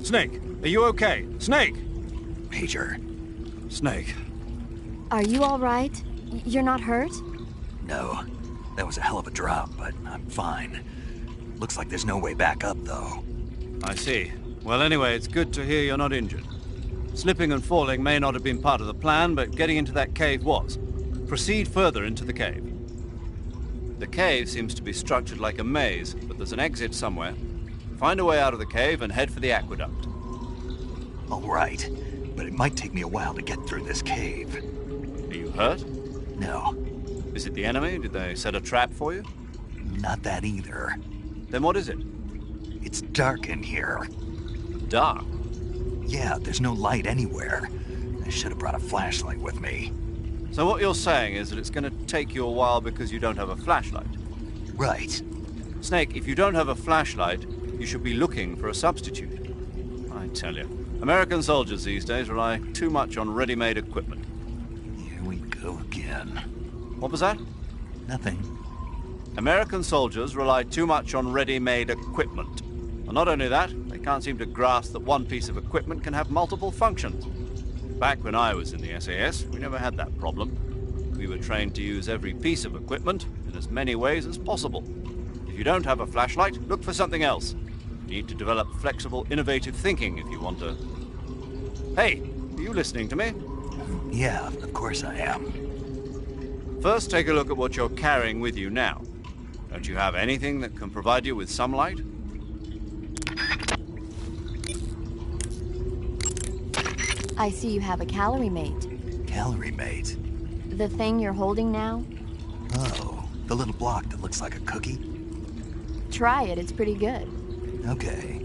Snake, are you okay? Snake! Major. Snake. Are you all right? You're not hurt? No. That was a hell of a drop, but I'm fine. Looks like there's no way back up, though. I see. Well, anyway, it's good to hear you're not injured. Slipping and falling may not have been part of the plan, but getting into that cave was. Proceed further into the cave. The cave seems to be structured like a maze, but there's an exit somewhere. Find a way out of the cave and head for the aqueduct. All right, but it might take me a while to get through this cave. Are you hurt? No, Is it the enemy? Did they set a trap for you? not that either. Then what is it? It's dark in here. Dark. Yeah, there's no light anywhere. I should have brought a flashlight with me. So what you're saying is that it's going to take you a while because you don't have a flashlight. Right. Snake, if you don't have a flashlight, you should be looking for a substitute. I tell you, American soldiers these days rely too much on ready-made equipment. Here we go again. What was that? Nothing. American soldiers rely too much on ready-made equipment. And not only that, they can't seem to grasp that one piece of equipment can have multiple functions. Back when I was in the SAS, we never had that problem. We were trained to use every piece of equipment in as many ways as possible. If you don't have a flashlight, look for something else. You need to develop flexible, innovative thinking if you want to... Hey, are you listening to me? Yeah, of course I am. First, take a look at what you're carrying with you now. Don't you have anything that can provide you with some light? I see you have a calorie mate. Calorie mate. The thing you're holding now? Oh, the little block that looks like a cookie? Try it, it's pretty good. Okay.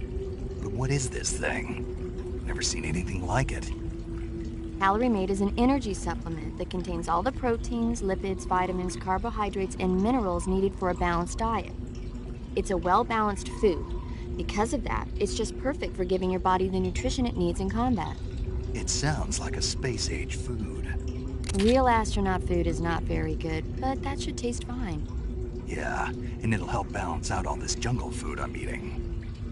But what is this thing? Never seen anything like it. Calorie Mate is an energy supplement that contains all the proteins, lipids, vitamins, carbohydrates, and minerals needed for a balanced diet. It's a well-balanced food. Because of that, it's just perfect for giving your body the nutrition it needs in combat. It sounds like a space-age food. Real astronaut food is not very good, but that should taste fine. Yeah, and it'll help balance out all this jungle food I'm eating.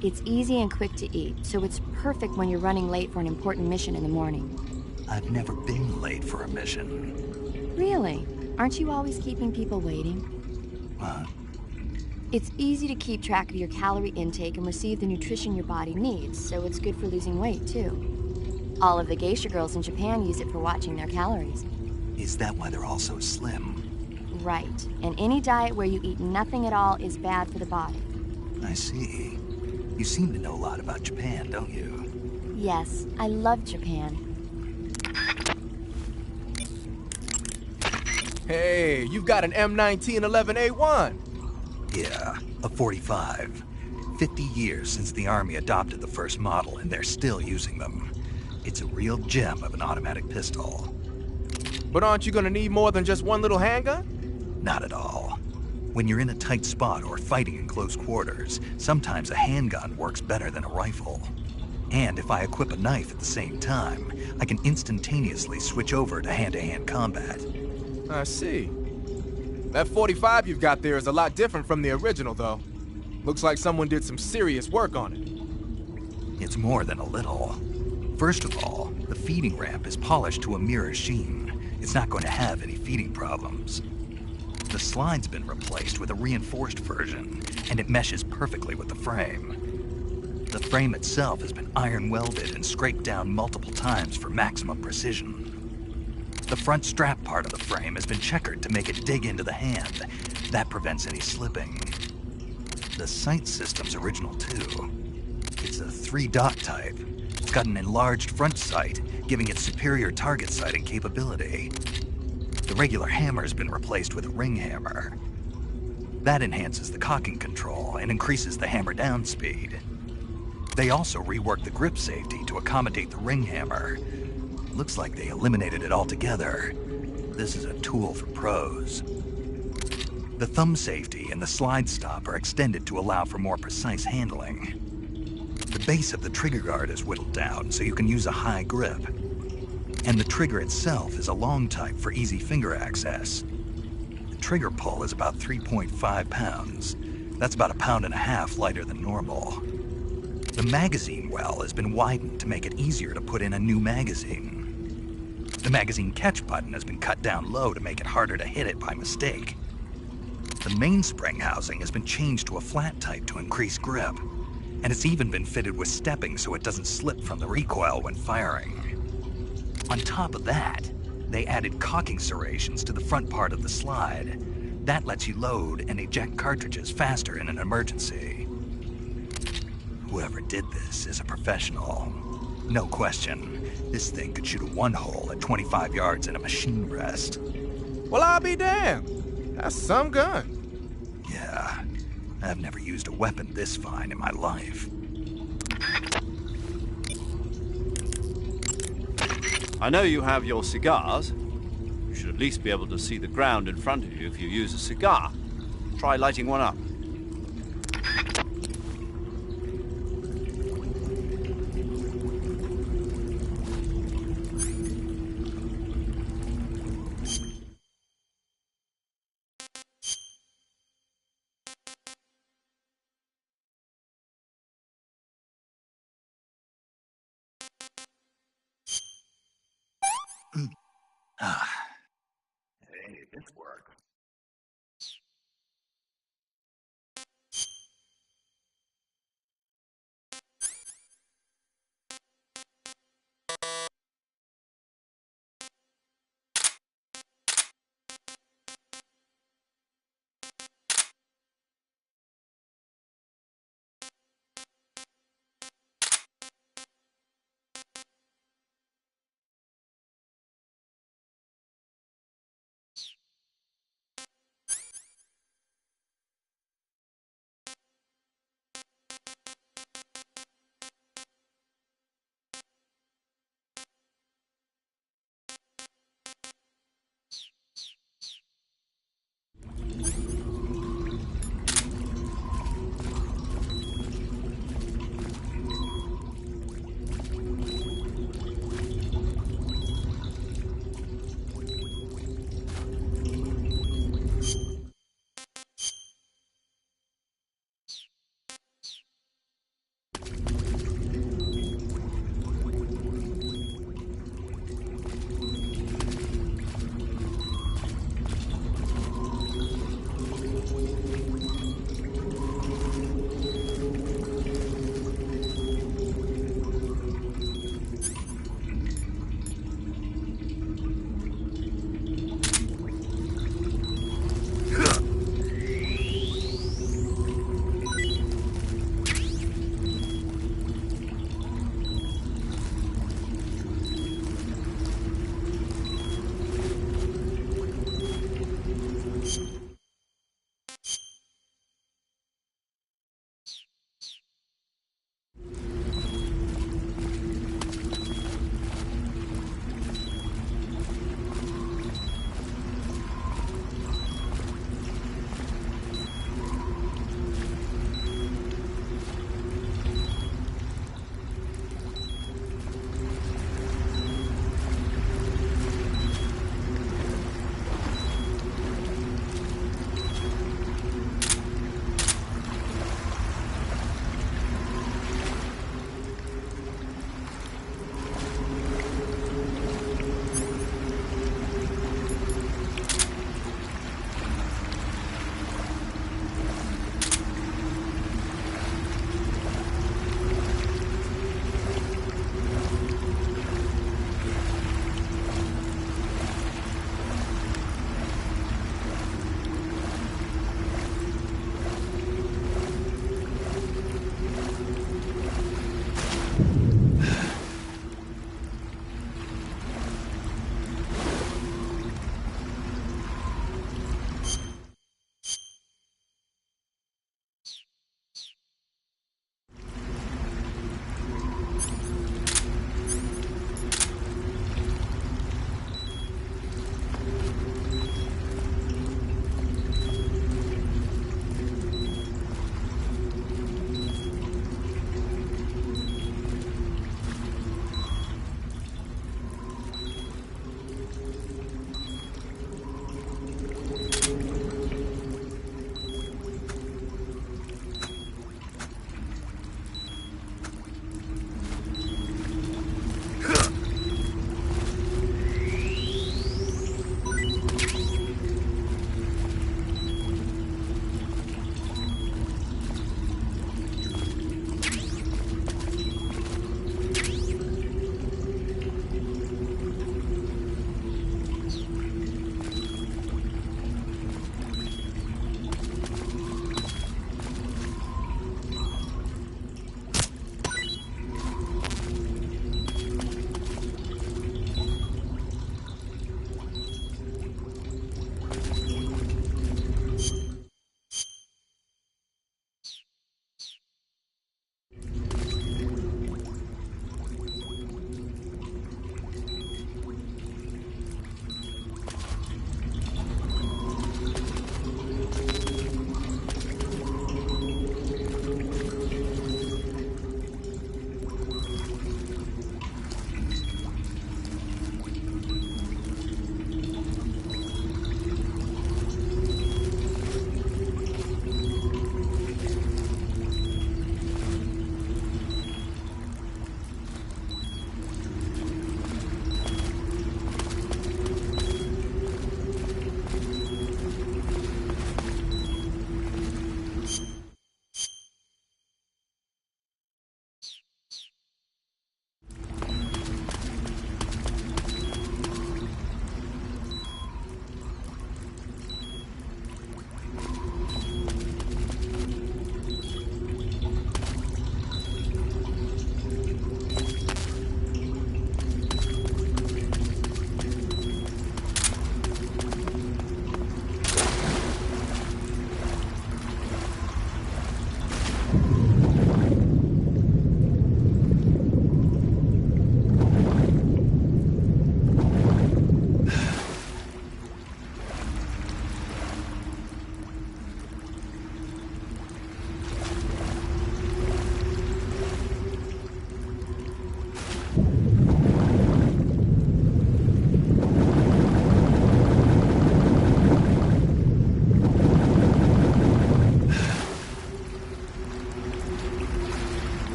It's easy and quick to eat, so it's perfect when you're running late for an important mission in the morning. I've never been late for a mission. Really? Aren't you always keeping people waiting? What? It's easy to keep track of your calorie intake and receive the nutrition your body needs, so it's good for losing weight, too. All of the geisha girls in Japan use it for watching their calories. Is that why they're all so slim? Right. And any diet where you eat nothing at all is bad for the body. I see. You seem to know a lot about Japan, don't you? Yes, I love Japan. Hey, you've got an M1911A1. Yeah, a 45. 50 years since the Army adopted the first model, and they're still using them. It's a real gem of an automatic pistol. But aren't you gonna need more than just one little handgun? Not at all. When you're in a tight spot or fighting in close quarters, sometimes a handgun works better than a rifle. And if I equip a knife at the same time, I can instantaneously switch over to hand-to-hand combat. I see. That 45 you've got there is a lot different from the original, though. Looks like someone did some serious work on it. It's more than a little. First of all, the feeding ramp is polished to a mirror sheen. It's not going to have any feeding problems. The slide's been replaced with a reinforced version, and it meshes perfectly with the frame. The frame itself has been iron welded and scraped down multiple times for maximum precision. The front strap part of the frame has been checkered to make it dig into the hand. That prevents any slipping. The sight system's original too. It's a 3-dot type. It's got an enlarged front sight, giving it superior target sighting capability. The regular hammer's been replaced with a ring hammer. That enhances the cocking control and increases the hammer down speed. They also reworked the grip safety to accommodate the ring hammer. Looks like they eliminated it altogether. This is a tool for pros. The thumb safety and the slide stop are extended to allow for more precise handling. The base of the trigger guard is whittled down so you can use a high grip. And the trigger itself is a long type for easy finger access. The trigger pull is about 3.5 pounds. That's about 1.5 pounds lighter than normal. The magazine well has been widened to make it easier to put in a new magazine. The magazine catch button has been cut down low to make it harder to hit it by mistake. The mainspring housing has been changed to a flat type to increase grip, and it's even been fitted with stepping so it doesn't slip from the recoil when firing. On top of that, they added cocking serrations to the front part of the slide. That lets you load and eject cartridges faster in an emergency. Whoever did this is a professional. No question, this thing could shoot a one-hole at 25 yards in a machine rest. Well, I'll be damned. That's some gun. Yeah, I've never used a weapon this fine in my life. I know you have your cigars. You should at least be able to see the ground in front of you if you use a cigar. Try lighting one up. Ah, hey, this worked.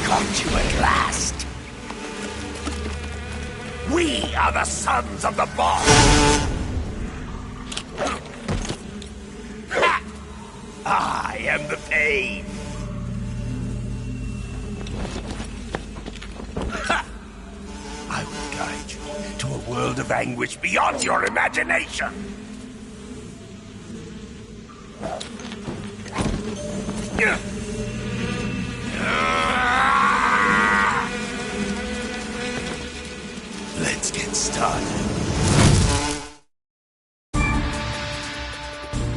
got you at last. We are the sons of the boss. Ha! I am the pain. Ha! I will guide you to a world of anguish beyond your imagination. Let's get started.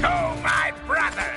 Go, my brother!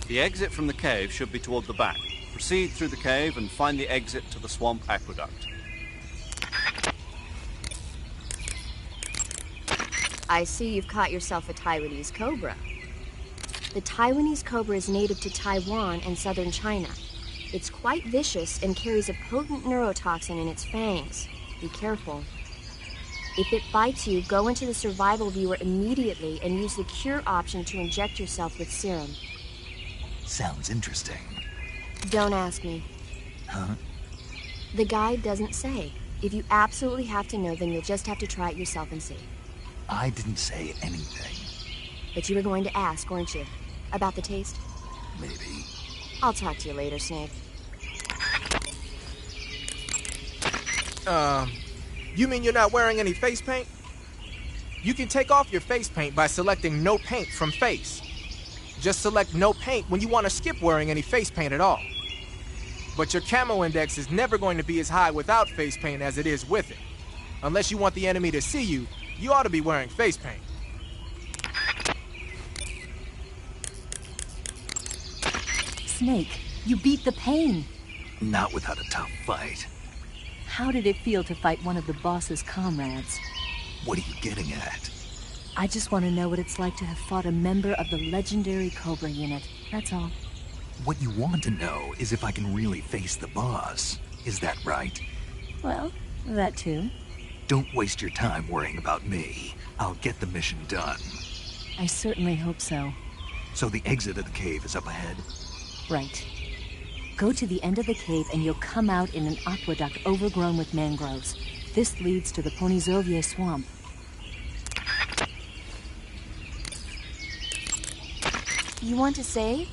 The exit from the cave should be toward the back. Proceed through the cave and find the exit to the swamp aqueduct. I see you've caught yourself a Taiwanese cobra. The Taiwanese cobra is native to Taiwan and southern China. It's quite vicious and carries a potent neurotoxin in its fangs. Be careful. If it bites you, go into the survival viewer immediately and use the cure option to inject yourself with serum. Sounds interesting. Don't ask me. Huh? The guide doesn't say. If you absolutely have to know, then you'll just have to try it yourself and see. I didn't say anything. But you were going to ask, weren't you? About the taste? Maybe. I'll talk to you later, Snake. You mean you're not wearing any face paint? You can take off your face paint by selecting no paint from face. Just select no paint when you want to skip wearing any face paint at all. But your camo index is never going to be as high without face paint as it is with it. Unless you want the enemy to see you, you ought to be wearing face paint. Snake, you beat the pain. Not without a tough fight. How did it feel to fight one of the boss's comrades? What are you getting at? I just want to know what it's like to have fought a member of the legendary Cobra unit. That's all. What you want to know is if I can really face the boss. Is that right? Well, that too. Don't waste your time worrying about me. I'll get the mission done. I certainly hope so. So the exit of the cave is up ahead? Right. Go to the end of the cave and you'll come out in an aqueduct overgrown with mangroves. This leads to the Ponizovye swamp. You want to save?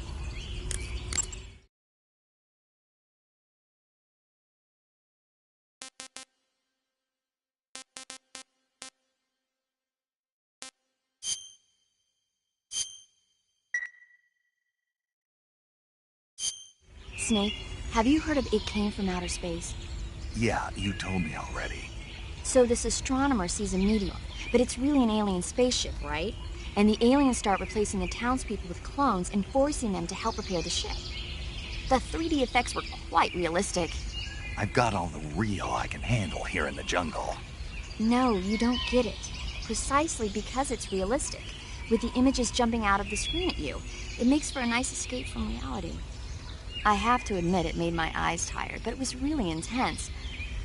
Snake, have you heard of It Came from Outer Space? Yeah, you told me already. So this astronomer sees a meteor, but it's really an alien spaceship, right? And the aliens start replacing the townspeople with clones and forcing them to help repair the ship. The 3D effects were quite realistic. I've got all the real I can handle here in the jungle. No, you don't get it. Precisely because it's realistic, with the images jumping out of the screen at you, it makes for a nice escape from reality. I have to admit it made my eyes tired, but it was really intense.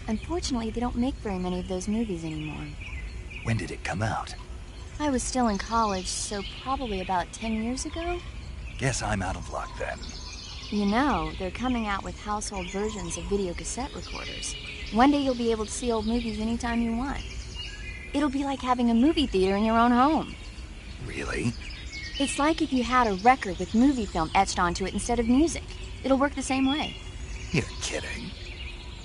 Unfortunately, they don't make very many of those movies anymore. When did it come out? I was still in college, so probably about 10 years ago? Guess I'm out of luck then. You know, they're coming out with household versions of video cassette recorders. One day you'll be able to see old movies anytime you want. It'll be like having a movie theater in your own home. Really? It's like if you had a record with movie film etched onto it instead of music. It'll work the same way. You're kidding.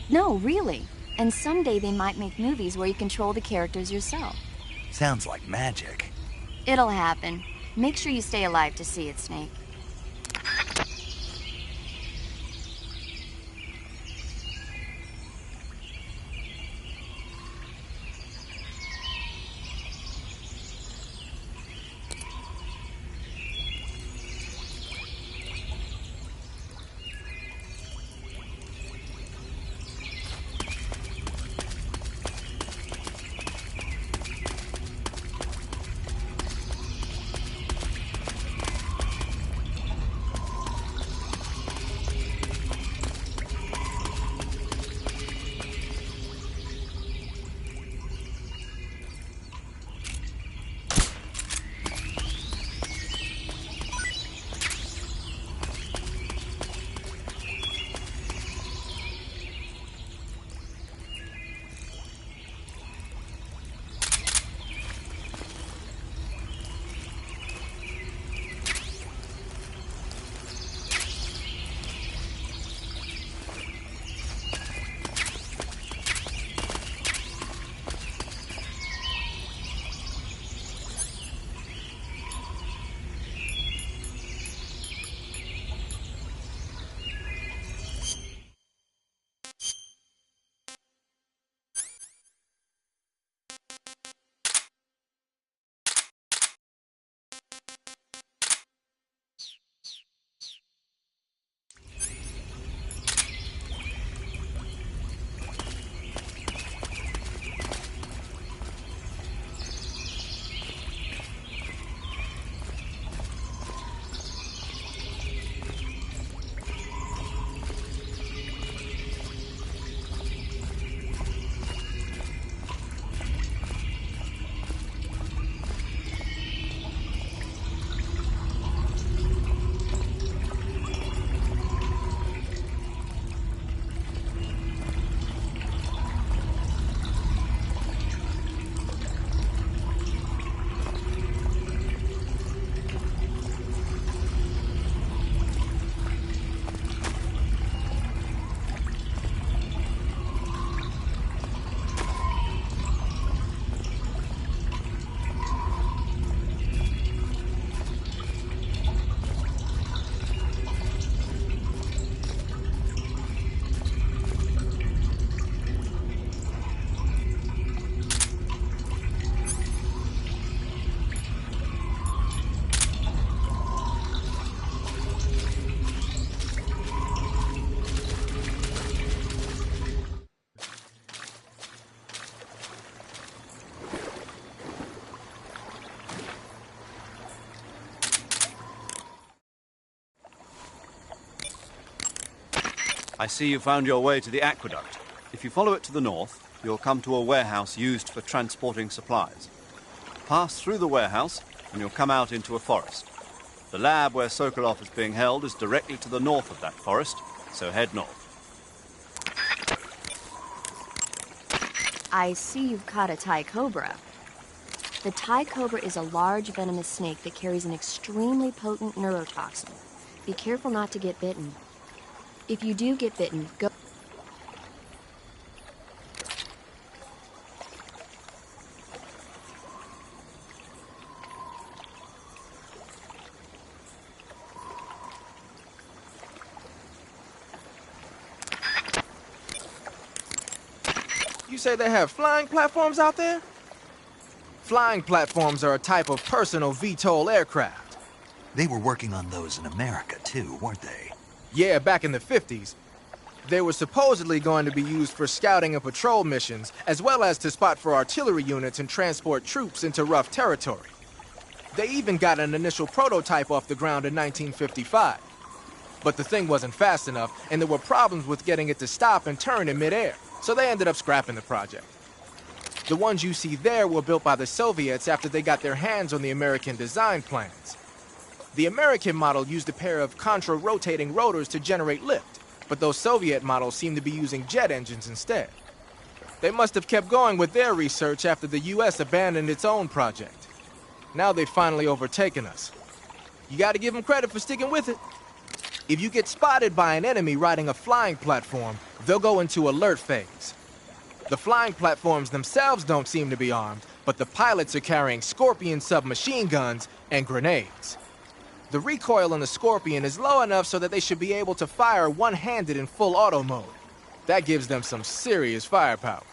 No, really. And someday they might make movies where you control the characters yourself. Sounds like magic. It'll happen. Make sure you stay alive to see it, Snake. I see you found your way to the aqueduct. If you follow it to the north, you'll come to a warehouse used for transporting supplies. Pass through the warehouse, and you'll come out into a forest. The lab where Sokolov is being held is directly to the north of that forest, so head north. I see you've caught a Thai cobra. The Thai cobra is a large venomous snake that carries an extremely potent neurotoxin. Be careful not to get bitten. If you do get bitten, go... You say they have flying platforms out there? Flying platforms are a type of personal VTOL aircraft. They were working on those in America, too, weren't they? Yeah, back in the 50s. They were supposedly going to be used for scouting and patrol missions, as well as to spot for artillery units and transport troops into rough territory. They even got an initial prototype off the ground in 1955. But the thing wasn't fast enough, and there were problems with getting it to stop and turn in midair, so they ended up scrapping the project. The ones you see there were built by the Soviets after they got their hands on the American design plans. The American model used a pair of contra-rotating rotors to generate lift, but those Soviet models seem to be using jet engines instead. They must have kept going with their research after the US abandoned its own project. Now they've finally overtaken us. You gotta give them credit for sticking with it. If you get spotted by an enemy riding a flying platform, they'll go into alert phase. The flying platforms themselves don't seem to be armed, but the pilots are carrying Scorpion submachine guns and grenades. The recoil on the Scorpion is low enough so that they should be able to fire one-handed in full auto mode. That gives them some serious firepower.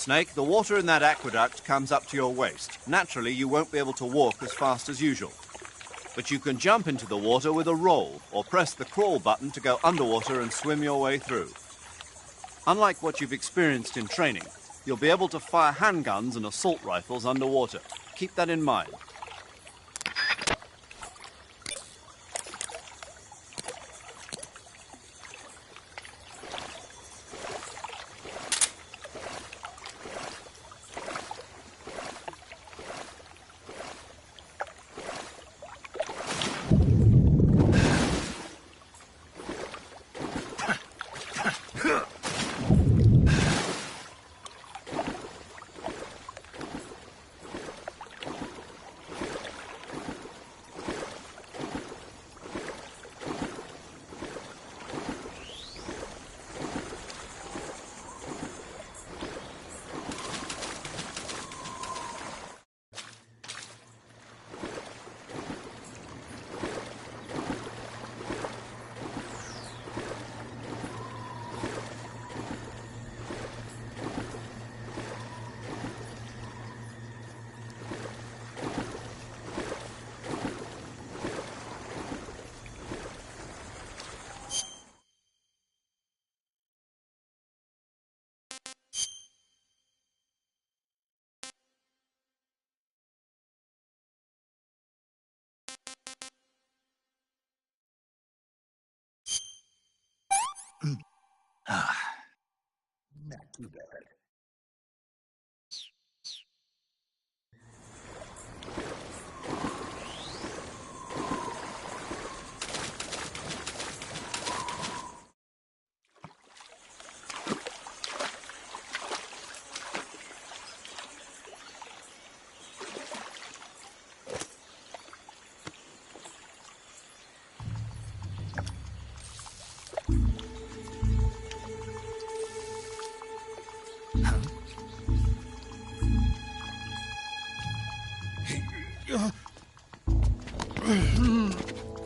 Snake, the water in that aqueduct comes up to your waist. Naturally, you won't be able to walk as fast as usual. But you can jump into the water with a roll, or press the crawl button to go underwater and swim your way through. Unlike what you've experienced in training, you'll be able to fire handguns and assault rifles underwater. Keep that in mind. Not too bad.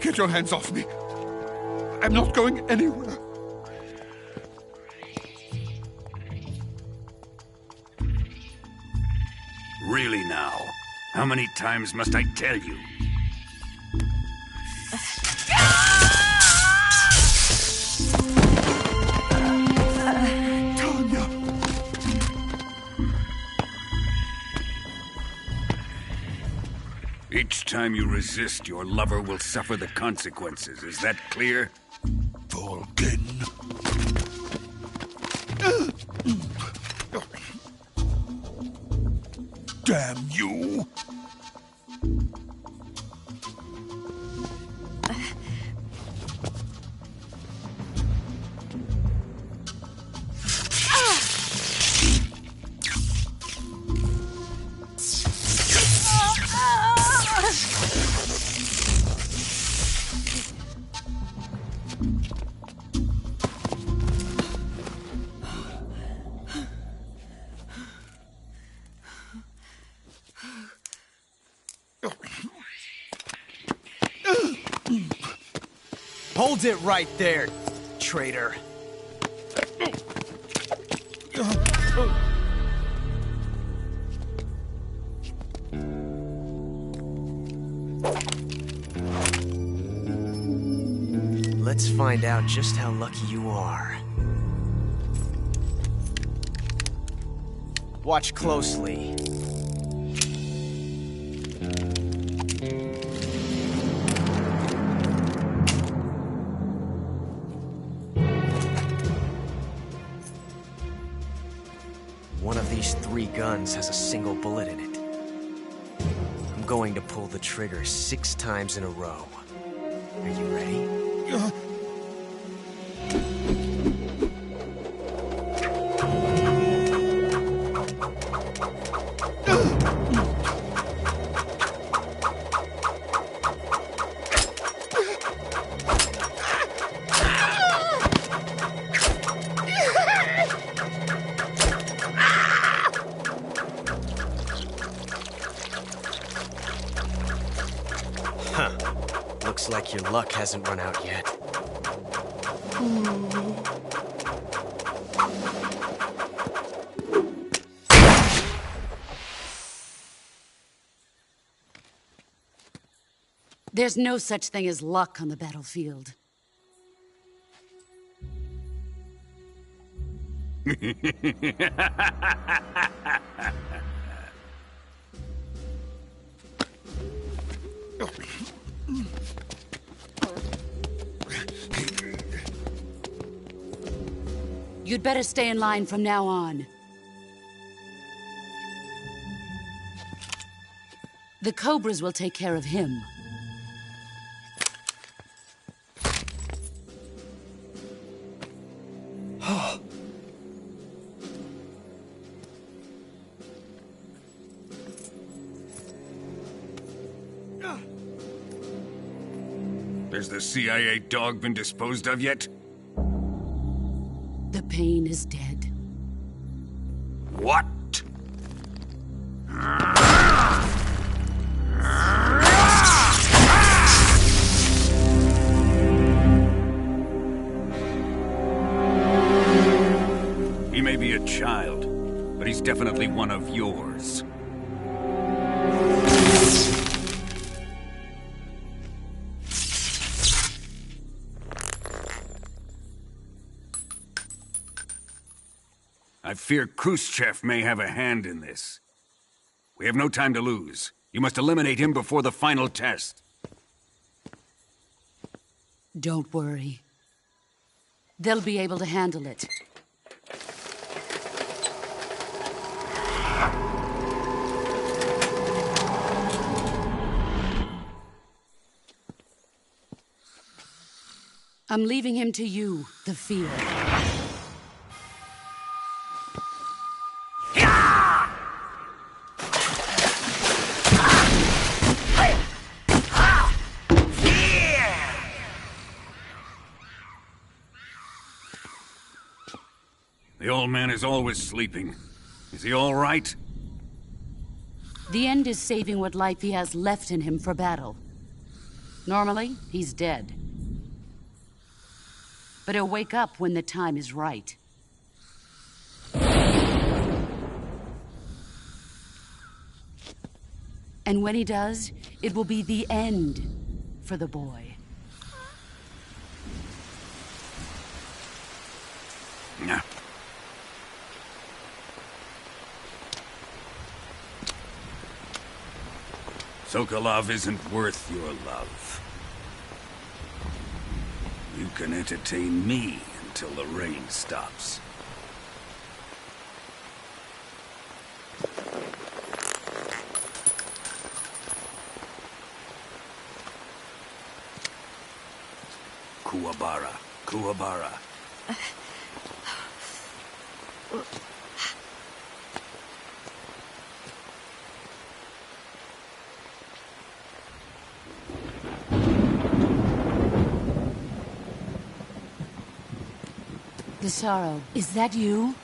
Get your hands off me. I'm not going anywhere. Really now? How many times must I tell you? Tanya! Each time you resist, your lover will suffer the consequences. Is that clear? Vulcan. Damn you! Hold it right there, traitor. Let's find out just how lucky you are. Watch closely. One of these 3 guns has a single bullet in it. I'm going to pull the trigger 6 times in a row. Are you ready? Looks like your luck hasn't run out yet. There's no such thing as luck on the battlefield. You'd better stay in line from now on. The Cobras will take care of him. Has the CIA dog been disposed of yet? The pain is dead. What? He may be a child, but he's definitely one of yours. I fear Khrushchev may have a hand in this. We have no time to lose. You must eliminate him before the final test. Don't worry. They'll be able to handle it. I'm leaving him to you, the field. The old man is always sleeping. Is he all right? The end is saving what life he has left in him for battle. Normally, he's dead. But he'll wake up when the time is right. And when he does, it will be the end for the boy. Nah. Sokolov isn't worth your love. You can entertain me until the rain stops. Kuwabara. Kuwabara. Gisaro, is that you?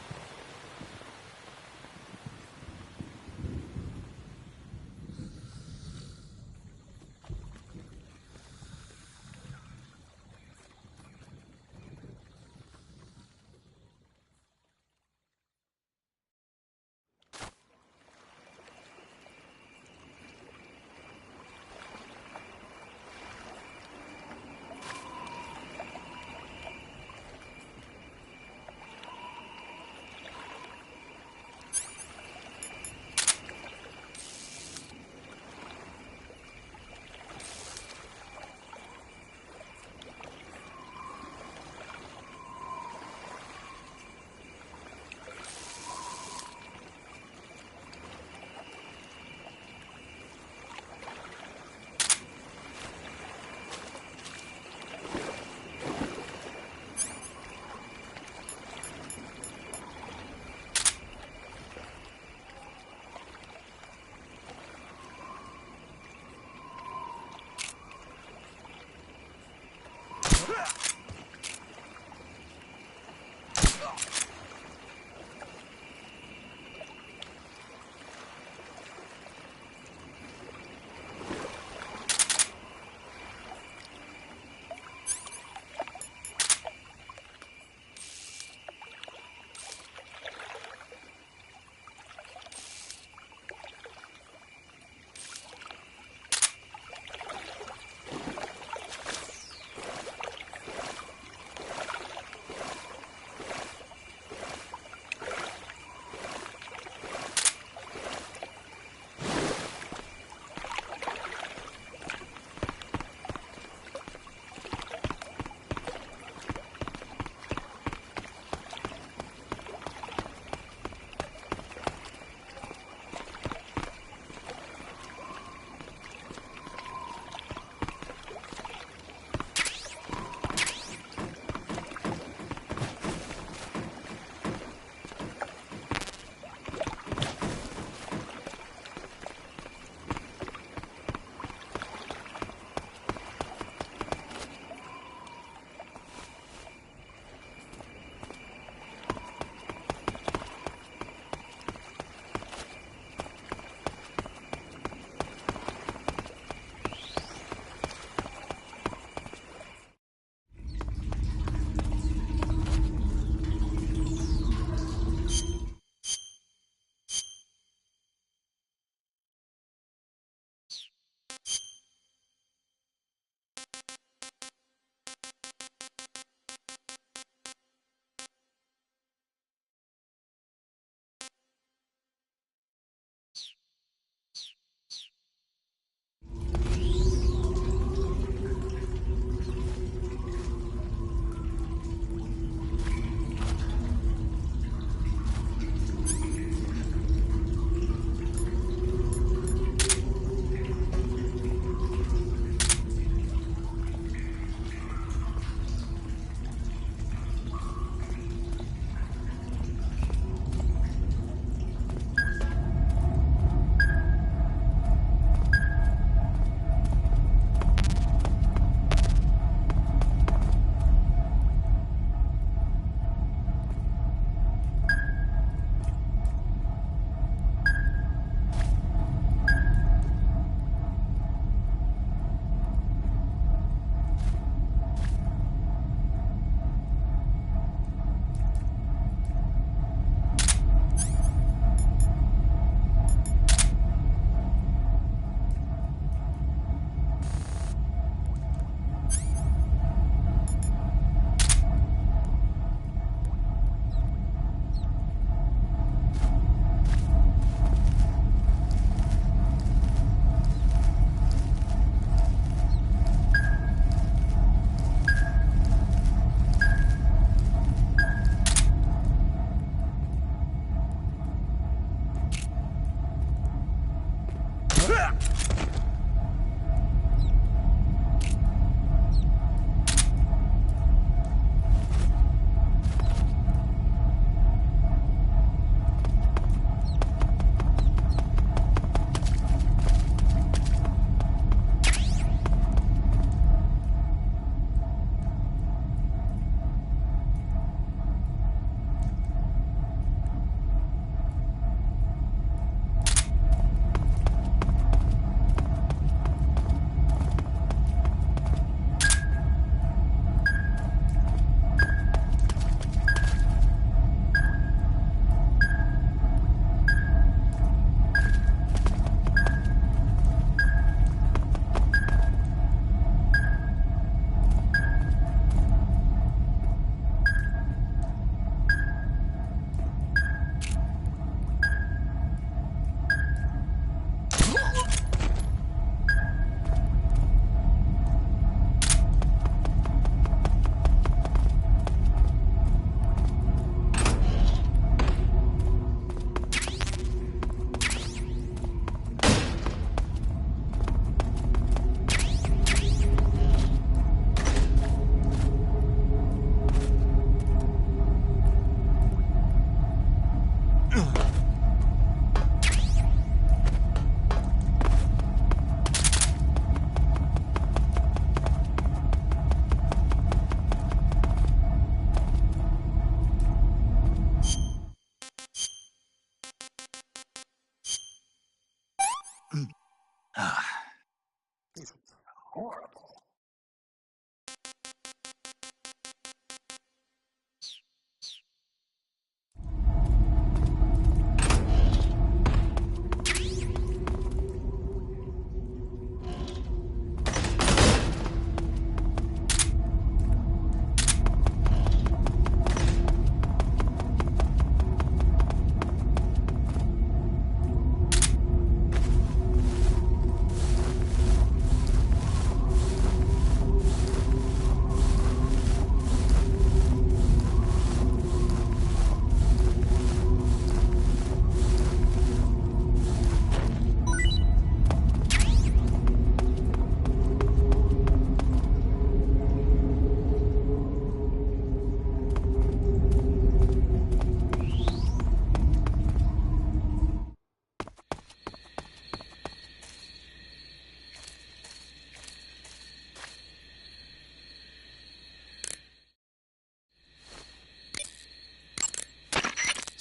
This is horrible.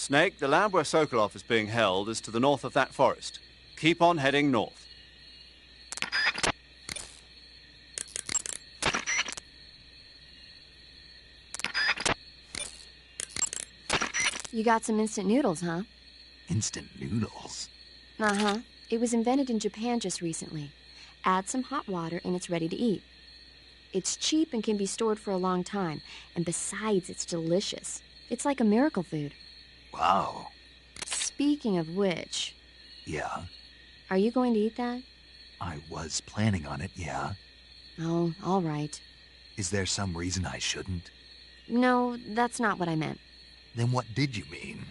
Snake, the lab where Sokolov is being held is to the north of that forest. Keep on heading north. You got some instant noodles, huh? Instant noodles? Uh-huh. It was invented in Japan just recently. Add some hot water and it's ready to eat. It's cheap and can be stored for a long time. And besides, it's delicious. It's like a miracle food. Wow. Speaking of which... Yeah? Are you going to eat that? I was planning on it, yeah. Oh, all right. Is there some reason I shouldn't? No, that's not what I meant. Then what did you mean?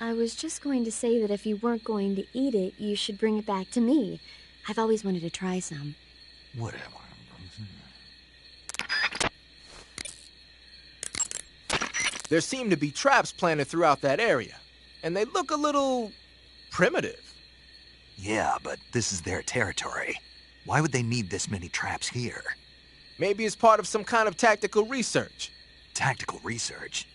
I was just going to say that if you weren't going to eat it, you should bring it back to me. I've always wanted to try some. Whatever. There seem to be traps planted throughout that area, and they look a little primitive. Yeah, but this is their territory. Why would they need this many traps here? Maybe it's part of some kind of tactical research. Tactical research?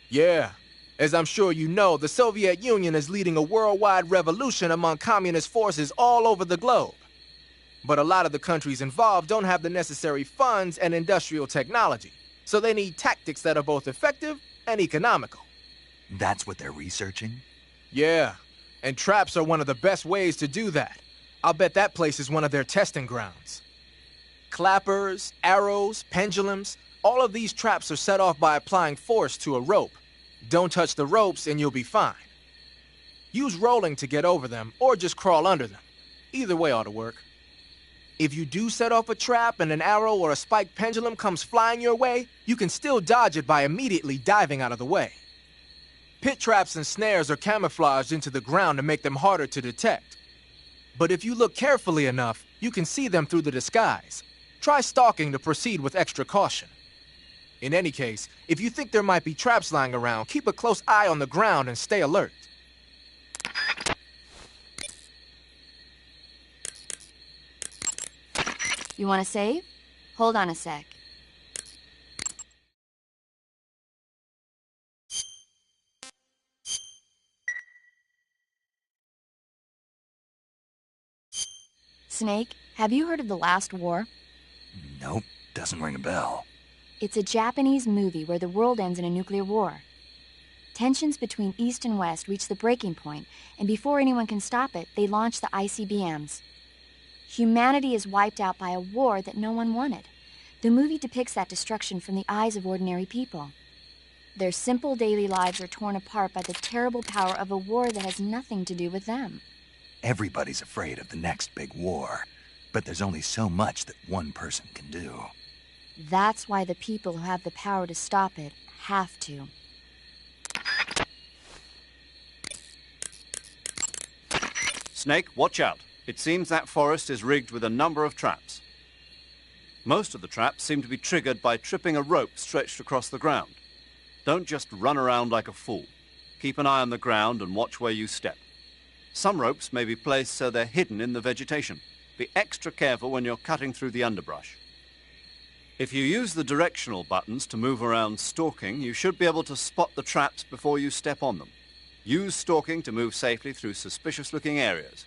Yeah. As I'm sure you know, the Soviet Union is leading a worldwide revolution among communist forces all over the globe. But a lot of the countries involved don't have the necessary funds and industrial technology, so they need tactics that are both effective and economical. That's what they're researching? Yeah, and traps are one of the best ways to do that. I'll bet that place is one of their testing grounds. Clappers, arrows, pendulums, all of these traps are set off by applying force to a rope. Don't touch the ropes and you'll be fine. Use rolling to get over them, or just crawl under them. Either way ought to work. If you do set off a trap and an arrow or a spiked pendulum comes flying your way, you can still dodge it by immediately diving out of the way. Pit traps and snares are camouflaged into the ground to make them harder to detect. But if you look carefully enough, you can see them through the disguise. Try stalking to proceed with extra caution. In any case, if you think there might be traps lying around, keep a close eye on the ground and stay alert. You want to save? Hold on a sec. Snake, have you heard of The Last War? Nope, doesn't ring a bell. It's a Japanese movie where the world ends in a nuclear war. Tensions between East and West reach the breaking point, and before anyone can stop it, they launch the ICBMs. Humanity is wiped out by a war that no one wanted. The movie depicts that destruction from the eyes of ordinary people. Their simple daily lives are torn apart by the terrible power of a war that has nothing to do with them. Everybody's afraid of the next big war, but there's only so much that one person can do. That's why the people who have the power to stop it have to. Snake, watch out. It seems that forest is rigged with a number of traps. Most of the traps seem to be triggered by tripping a rope stretched across the ground. Don't just run around like a fool. Keep an eye on the ground and watch where you step. Some ropes may be placed so they're hidden in the vegetation. Be extra careful when you're cutting through the underbrush. If you use the directional buttons to move around stalking, you should be able to spot the traps before you step on them. Use stalking to move safely through suspicious-looking areas.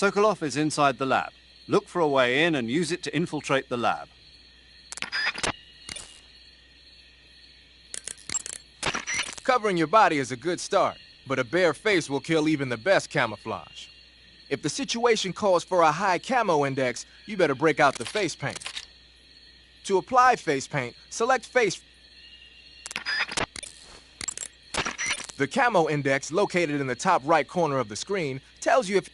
Sokolov is inside the lab. Look for a way in and use it to infiltrate the lab. Covering your body is a good start, but a bare face will kill even the best camouflage. If the situation calls for a high camo index, you better break out the face paint. To apply face paint, select face. The camo index, located in the top right corner of the screen, tells you if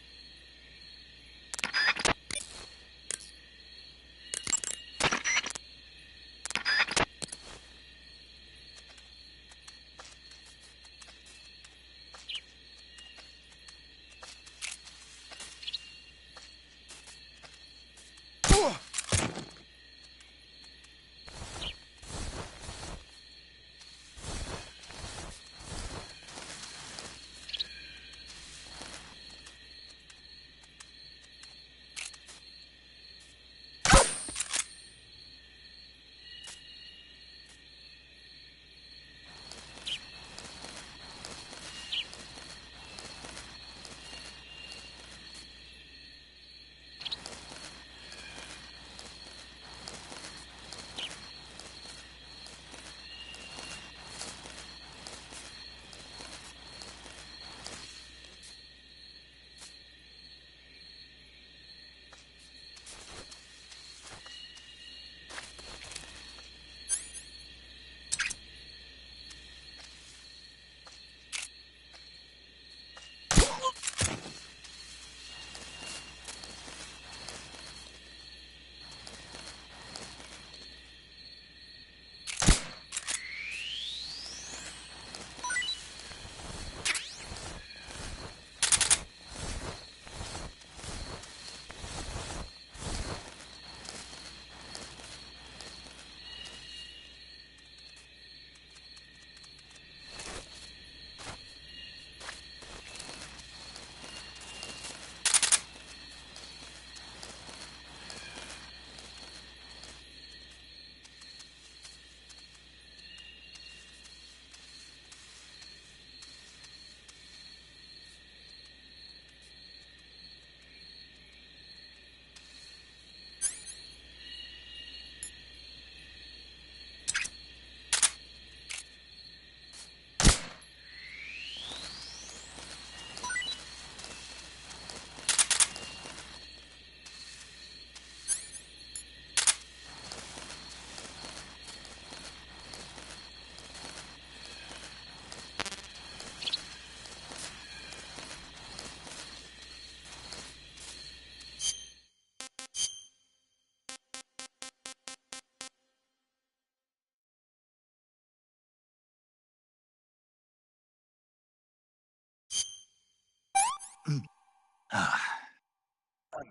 I'm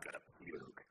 gonna puke.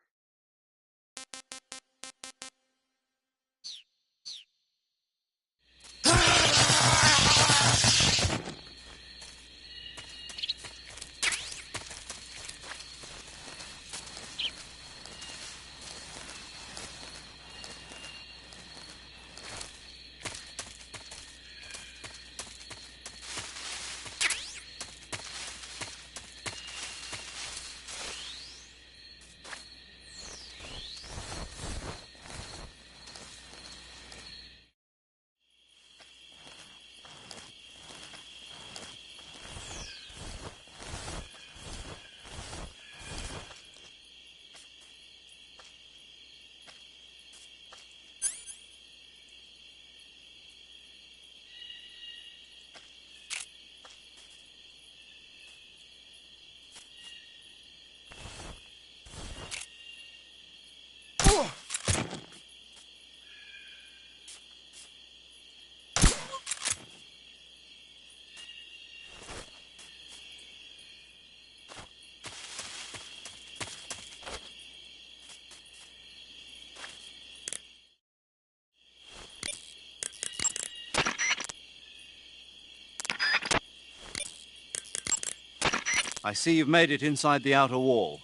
I see you've made it inside the outer wall.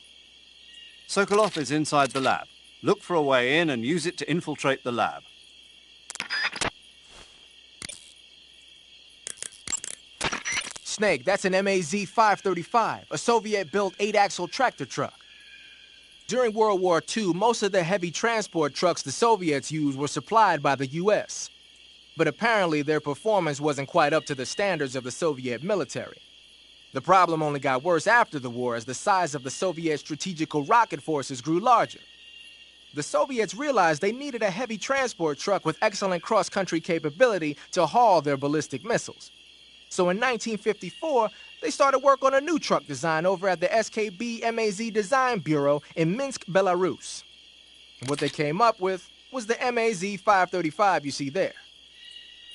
Sokolov is inside the lab. Look for a way in and use it to infiltrate the lab. Snake, that's an MAZ-535, a Soviet-built 8-axle tractor truck. During World War II, most of the heavy transport trucks the Soviets used were supplied by the US. But apparently their performance wasn't quite up to the standards of the Soviet military. The problem only got worse after the war as the size of the Soviet strategical rocket forces grew larger. The Soviets realized they needed a heavy transport truck with excellent cross-country capability to haul their ballistic missiles. So in 1954, they started work on a new truck design over at the SKB MAZ Design Bureau in Minsk, Belarus. What they came up with was the MAZ-535 you see there.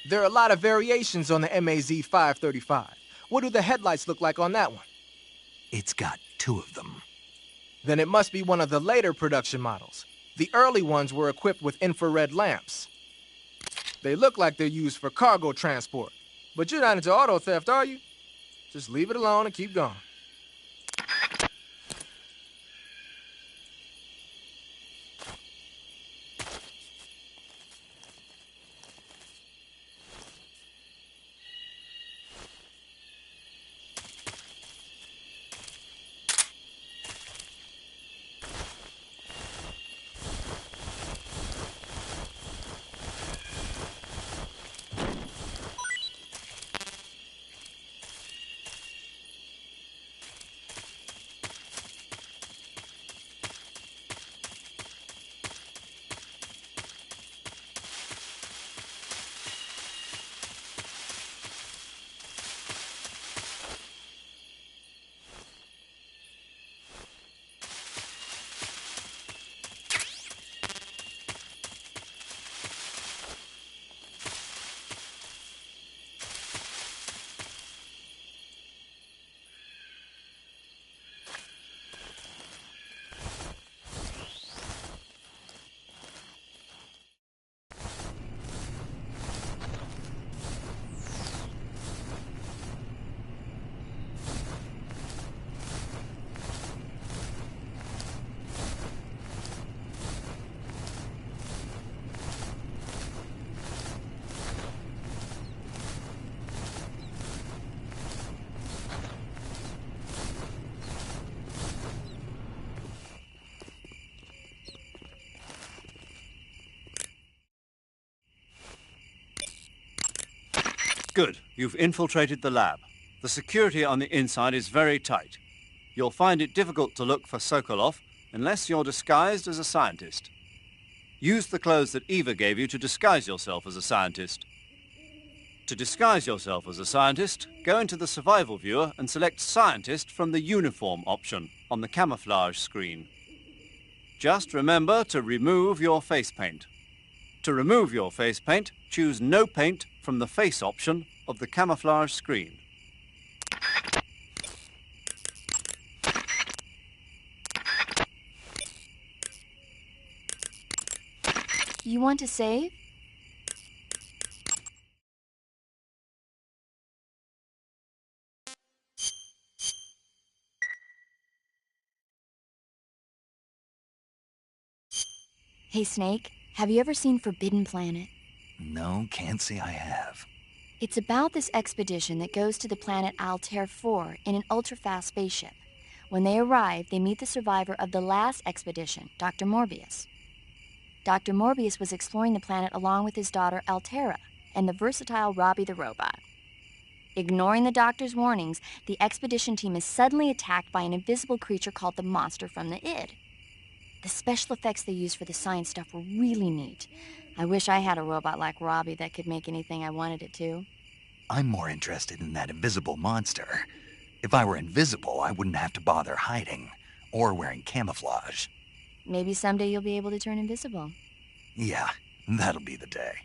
There are a lot of variations on the MAZ-535. What do the headlights look like on that one? It's got 2 of them. Then it must be one of the later production models. The early ones were equipped with infrared lamps. They look like they're used for cargo transport. But you're not into auto theft, are you? Just leave it alone and keep going. Good. You've infiltrated the lab. The security on the inside is very tight. You'll find it difficult to look for Sokolov unless you're disguised as a scientist. Use the clothes that Eva gave you to disguise yourself as a scientist. To disguise yourself as a scientist, go into the survival viewer and select Scientist from the Uniform option on the camouflage screen. Just remember to remove your face paint. To remove your face paint, choose No Paint from the Face option of the camouflage screen. You want to save? Hey, Snake, have you ever seen Forbidden Planet? No, can't say I have. It's about this expedition that goes to the planet Altair 4 in an ultra-fast spaceship. When they arrive, they meet the survivor of the last expedition, Dr. Morbius. Dr. Morbius was exploring the planet along with his daughter Altera and the versatile Robbie the robot. Ignoring the doctor's warnings, the expedition team is suddenly attacked by an invisible creature called the Monster from the Id. The special effects they used for the science stuff were really neat. I wish I had a robot like Robbie that could make anything I wanted it to. I'm more interested in that invisible monster. If I were invisible, I wouldn't have to bother hiding or wearing camouflage. Maybe someday you'll be able to turn invisible. Yeah, that'll be the day.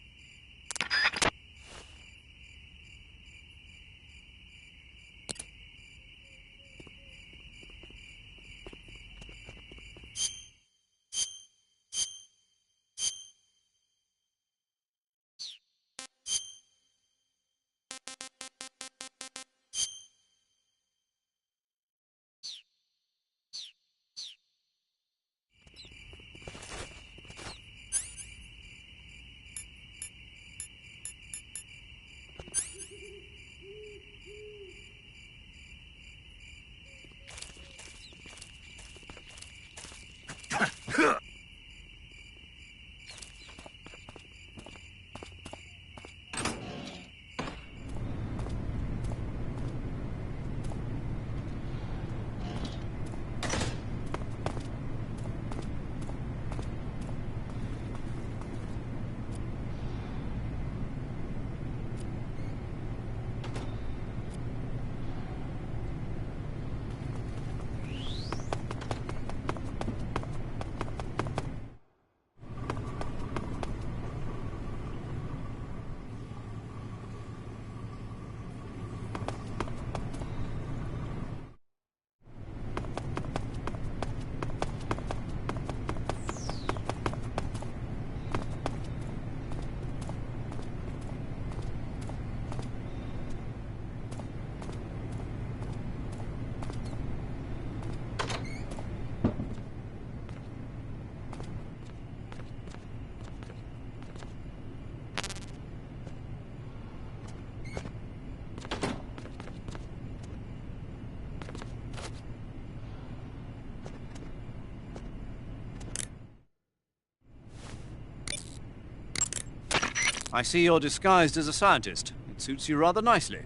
I see you're disguised as a scientist. It suits you rather nicely.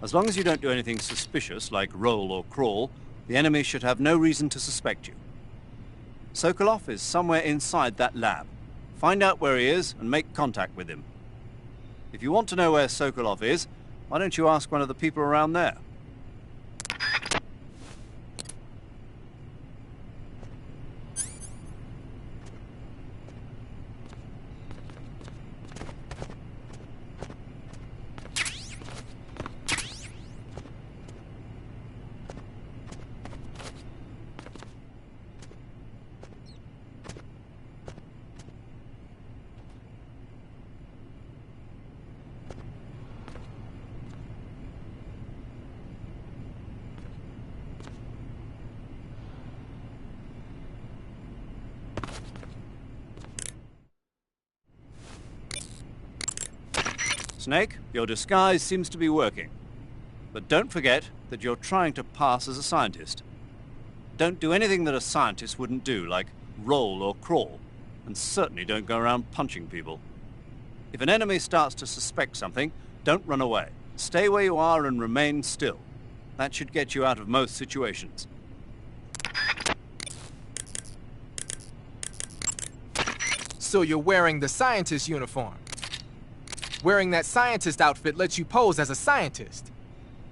As long as you don't do anything suspicious, like roll or crawl, the enemy should have no reason to suspect you. Sokolov is somewhere inside that lab. Find out where he is and make contact with him. If you want to know where Sokolov is, why don't you ask one of the people around there? Snake, your disguise seems to be working. But don't forget that you're trying to pass as a scientist. Don't do anything that a scientist wouldn't do, like roll or crawl. And certainly don't go around punching people. If an enemy starts to suspect something, don't run away. Stay where you are and remain still. That should get you out of most situations. So you're wearing the scientist uniform. Wearing that scientist outfit lets you pose as a scientist.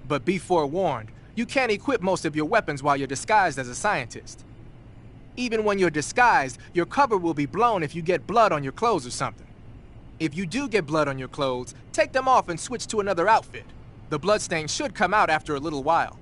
But be forewarned, you can't equip most of your weapons while you're disguised as a scientist. Even when you're disguised, your cover will be blown if you get blood on your clothes or something. If you do get blood on your clothes, take them off and switch to another outfit. The bloodstain should come out after a little while.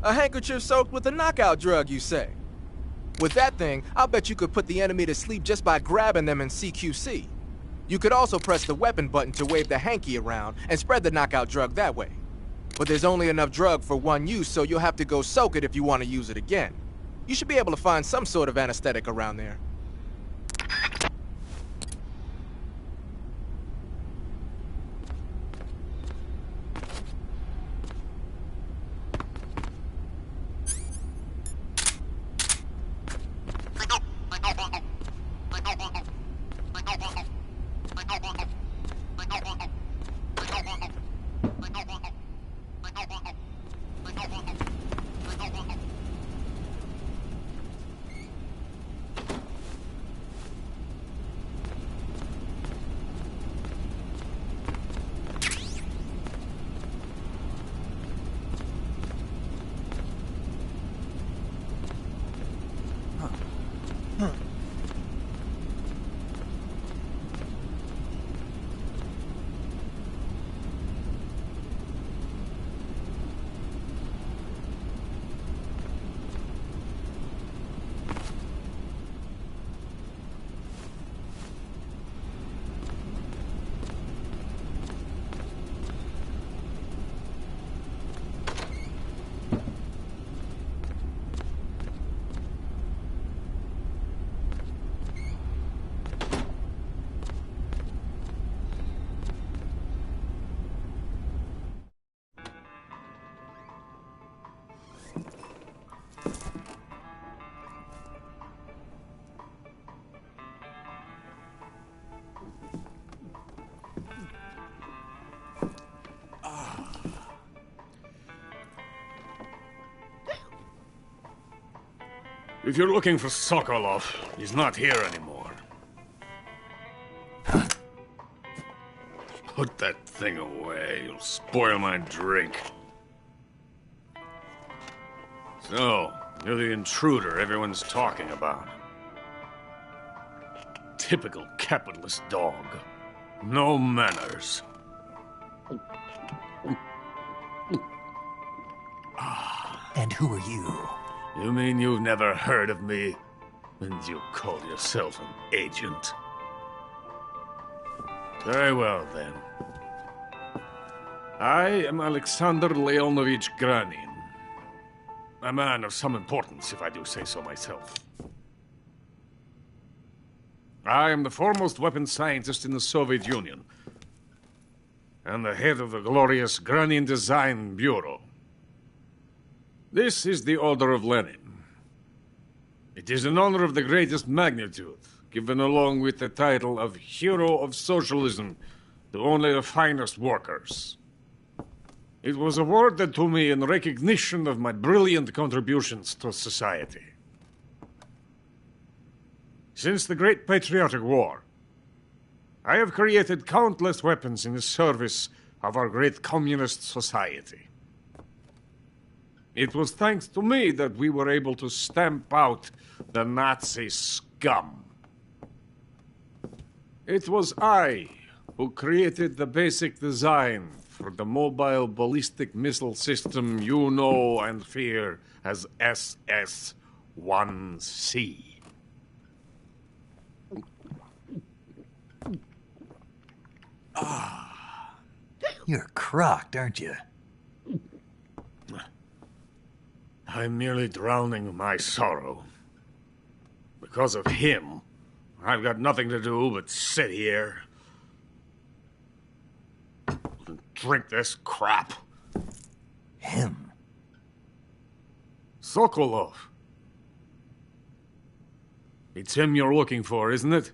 A handkerchief soaked with a knockout drug, you say? With that thing, I'll bet you could put the enemy to sleep just by grabbing them in CQC. You could also press the weapon button to wave the hanky around and spread the knockout drug that way. But there's only enough drug for one use, so you'll have to go soak it if you want to use it again. You should be able to find some sort of anesthetic around there. If you're looking for Sokolov, he's not here anymore. Put that thing away. You'll spoil my drink. So, you're the intruder everyone's talking about. Typical capitalist dog. No manners. And who are you? You mean you've never heard of me? And you call yourself an agent? Very well, then. I am Alexander Leonovich Granin. A man of some importance, if I do say so myself. I am the foremost weapons scientist in the Soviet Union, and the head of the glorious Granin Design Bureau. This is the Order of Lenin. It is an honor of the greatest magnitude, given along with the title of Hero of Socialism to only the finest workers. It was awarded to me in recognition of my brilliant contributions to society. Since the Great Patriotic War, I have created countless weapons in the service of our great communist society. It was thanks to me that we were able to stamp out the Nazi scum. It was I who created the basic design for the mobile ballistic missile system you know and fear as SS-1C. You're crocked, aren't you? I'm merely drowning my sorrow. Because of him, I've got nothing to do but sit here and drink this crap. Him? Sokolov. It's him you're looking for, isn't it?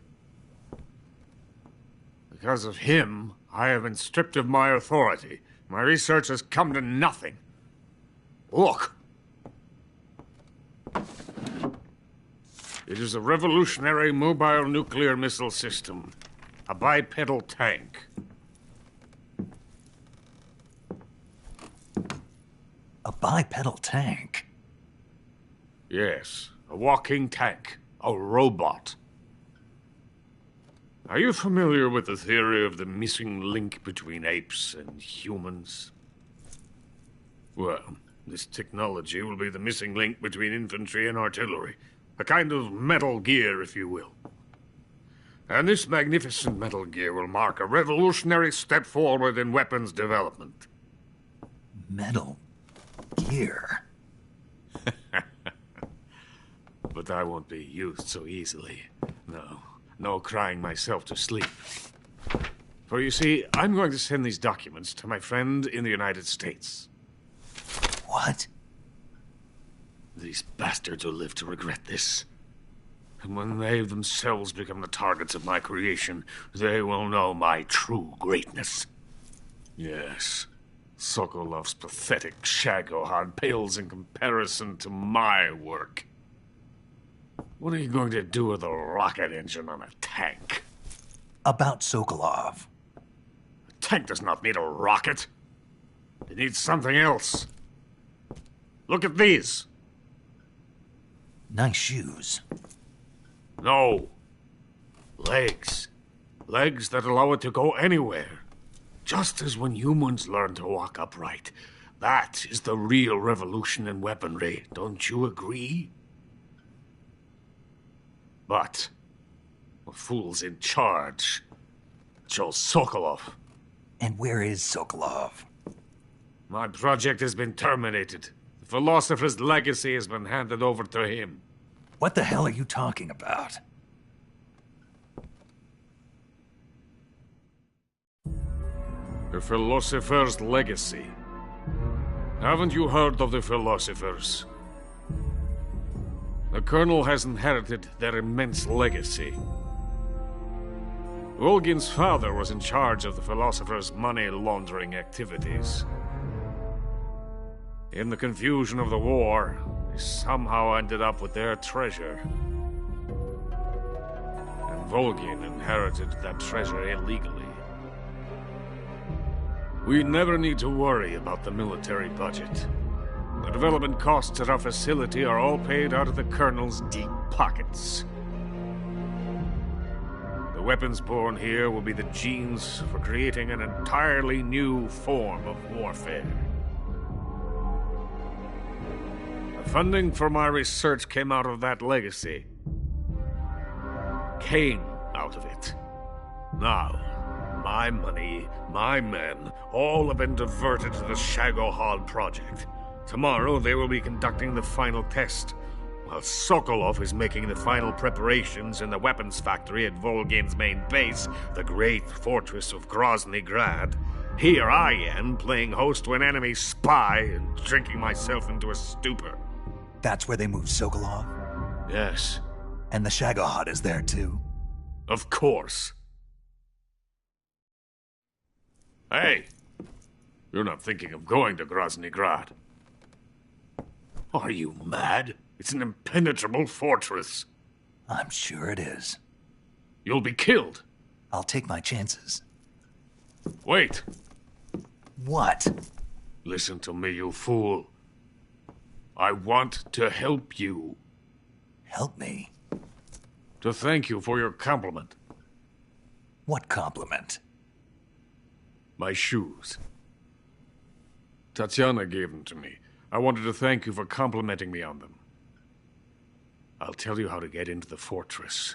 Because of him, I have been stripped of my authority. My research has come to nothing. Look. It is a revolutionary mobile nuclear missile system. A bipedal tank. A bipedal tank? Yes, a walking tank. A robot. Are you familiar with the theory of the missing link between apes and humans? Well, this technology will be the missing link between infantry and artillery. A kind of Metal Gear, if you will. And this magnificent Metal Gear will mark a revolutionary step forward in weapons development. Metal Gear? But I won't be used so easily. No crying myself to sleep. For you see, I'm going to send these documents to my friend in the United States. What? These bastards will live to regret this. And when they themselves become the targets of my creation, they will know my true greatness. Yes, Sokolov's pathetic Shagohod pales in comparison to my work. What are you going to do with a rocket engine on a tank? About Sokolov. A tank does not need a rocket. It needs something else. Look at these. Nice shoes. No. Legs. Legs that allow it to go anywhere. Just as when humans learn to walk upright. That is the real revolution in weaponry. Don't you agree? But the fool's in charge. Joe Sokolov. And where is Sokolov? My project has been terminated. The philosopher's legacy has been handed over to him. What the hell are you talking about? The philosopher's legacy. Haven't you heard of the philosophers? The Colonel has inherited their immense legacy. Volgin's father was in charge of the philosophers' money laundering activities. In the confusion of the war, they somehow ended up with their treasure. And Volgin inherited that treasure illegally. We never need to worry about the military budget. The development costs at our facility are all paid out of the Colonel's deep pockets. The weapons born here will be the genes for creating an entirely new form of warfare. The funding for my research came out of that legacy. Came out of it. Now, my money, my men, all have been diverted to the Shagohod project. Tomorrow, they will be conducting the final test, while Sokolov is making the final preparations in the weapons factory at Volgin's main base, the great fortress of Grozny Grad. Here I am, playing host to an enemy spy and drinking myself into a stupor. That's where they moved Sokolov? Yes. And the Shagohod is there, too? Of course. Hey! You're not thinking of going to Grozny Grad. Are you mad? It's an impenetrable fortress. I'm sure it is. You'll be killed. I'll take my chances. Wait. What? Listen to me, you fool. I want to help you. Help me? To thank you for your compliment. What compliment? My shoes. Tatiana gave them to me. I wanted to thank you for complimenting me on them. I'll tell you how to get into the fortress.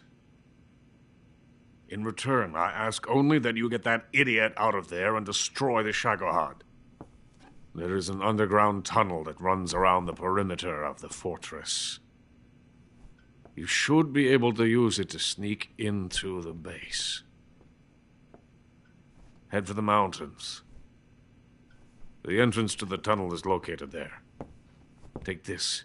In return, I ask only that you get that idiot out of there and destroy the Shagohod. There is an underground tunnel that runs around the perimeter of the fortress. You should be able to use it to sneak into the base. Head for the mountains. The entrance to the tunnel is located there. Take this.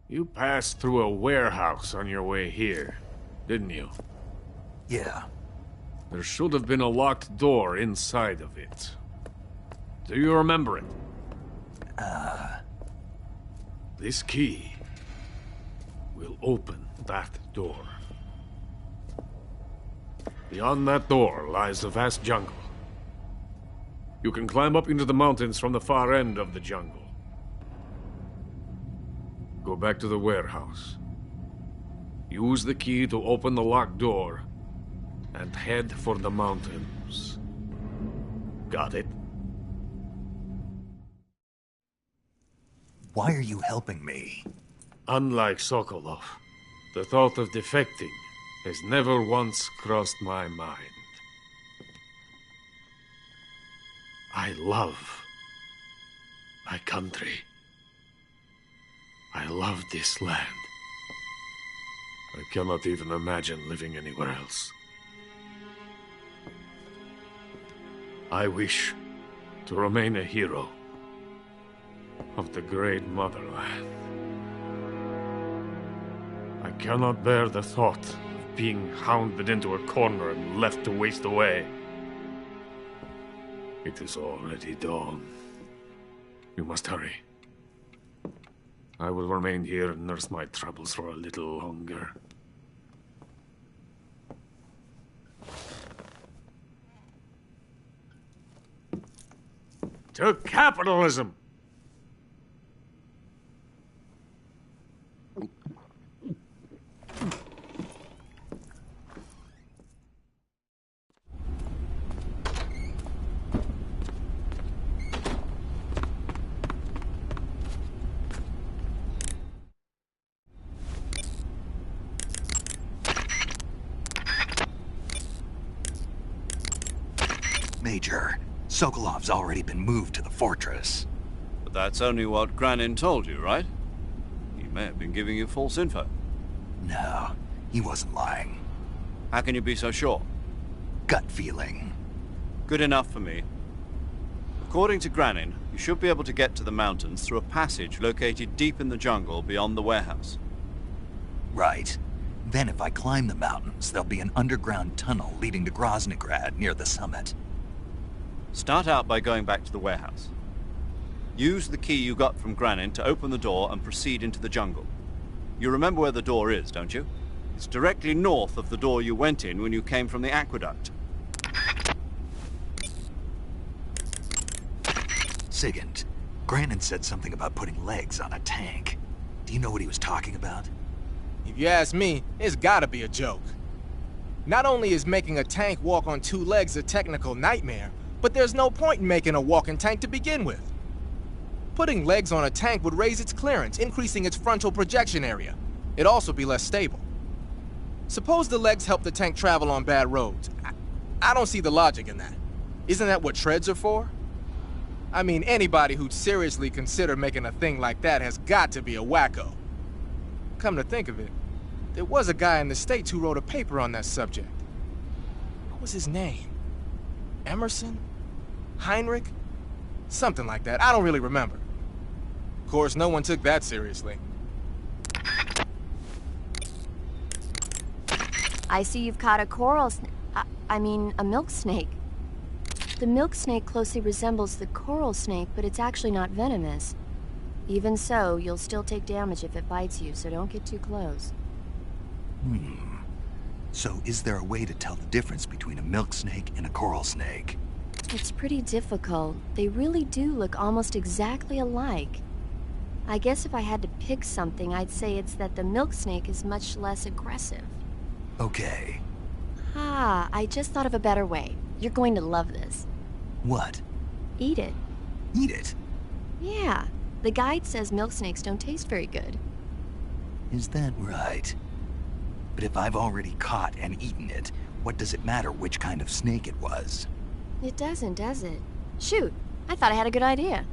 You You passed through a warehouse on your way here, didn't you? Yeah. There should have been a locked door inside of it. Do you remember it? This key will open that door. Beyond that door lies a vast jungle. You can climb up into the mountains from the far end of the jungle. Go back to the warehouse. Use the key to open the locked door and head for the mountains. Got it? Why are you helping me? Unlike Sokolov, the thought of defecting has never once crossed my mind. I love my country. I love this land. I cannot even imagine living anywhere else. I wish to remain a hero of the great motherland. I cannot bear the thought of being hounded into a corner and left to waste away. It is already dawn. You must hurry. I will remain here and nurse my troubles for a little longer. To capitalism! Major, Sokolov's already been moved to the fortress. But that's only what Granin told you, right? He may have been giving you false info. No, he wasn't lying. How can you be so sure? Gut feeling. Good enough for me. According to Granin, you should be able to get to the mountains through a passage located deep in the jungle beyond the warehouse. Right. Then if I climb the mountains, there'll be an underground tunnel leading to Groznygrad near the summit. Start out by going back to the warehouse. Use the key you got from Granin to open the door and proceed into the jungle. You remember where the door is, don't you? It's directly north of the door you went in when you came from the aqueduct. Sigint, Granin said something about putting legs on a tank. Do you know what he was talking about? If you ask me, it's gotta be a joke. Not only is making a tank walk on two legs a technical nightmare, but there's no point in making a walking tank to begin with. Putting legs on a tank would raise its clearance, increasing its frontal projection area. It'd also be less stable. Suppose the legs help the tank travel on bad roads. I don't see the logic in that. Isn't that what treads are for? I mean, anybody who'd seriously consider making a thing like that has got to be a wacko. Come to think of it, there was a guy in the States who wrote a paper on that subject. What was his name? Emerson? Heinrich? Something like that. I don't really remember. Of course, no one took that seriously. I see you've caught a coral I mean, a milk snake. The milk snake closely resembles the coral snake, but it's actually not venomous. Even so, you'll still take damage if it bites you, so don't get too close. So is there a way to tell the difference between a milk snake and a coral snake? It's pretty difficult. They really do look almost exactly alike. I guess if I had to pick something, I'd say it's that the milk snake is much less aggressive. Okay. Ah, I just thought of a better way. You're going to love this. What? Eat it. Eat it? Yeah. The guide says milk snakes don't taste very good. Is that right? But if I've already caught and eaten it, what does it matter which kind of snake it was? It doesn't, does it? Shoot, I thought I had a good idea.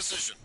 position.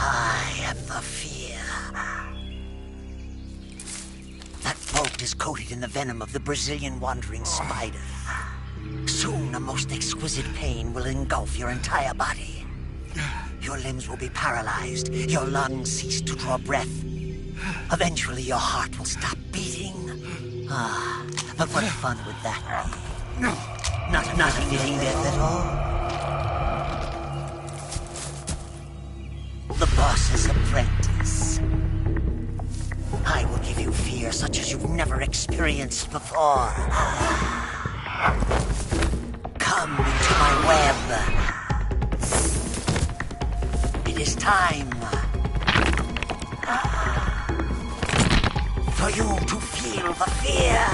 I am the fear. That bolt is coated in the venom of the Brazilian wandering spider. Soon, a most exquisite pain will engulf your entire body. Your limbs will be paralyzed, your lungs cease to draw breath. Eventually, your heart will stop beating. But what fun would that be? Not a feeling death at all. The boss's apprentice. I will give you fear such as you've never experienced before. Come into my web. It is time for you to feel the fear.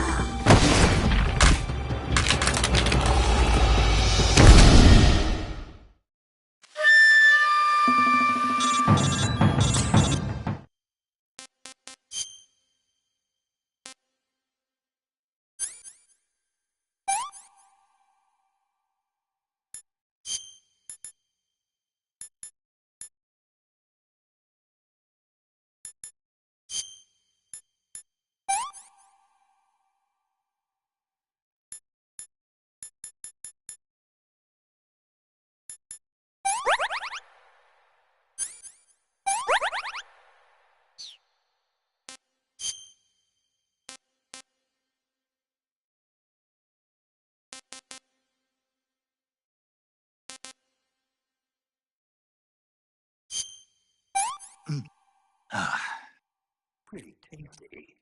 Pretty tasty.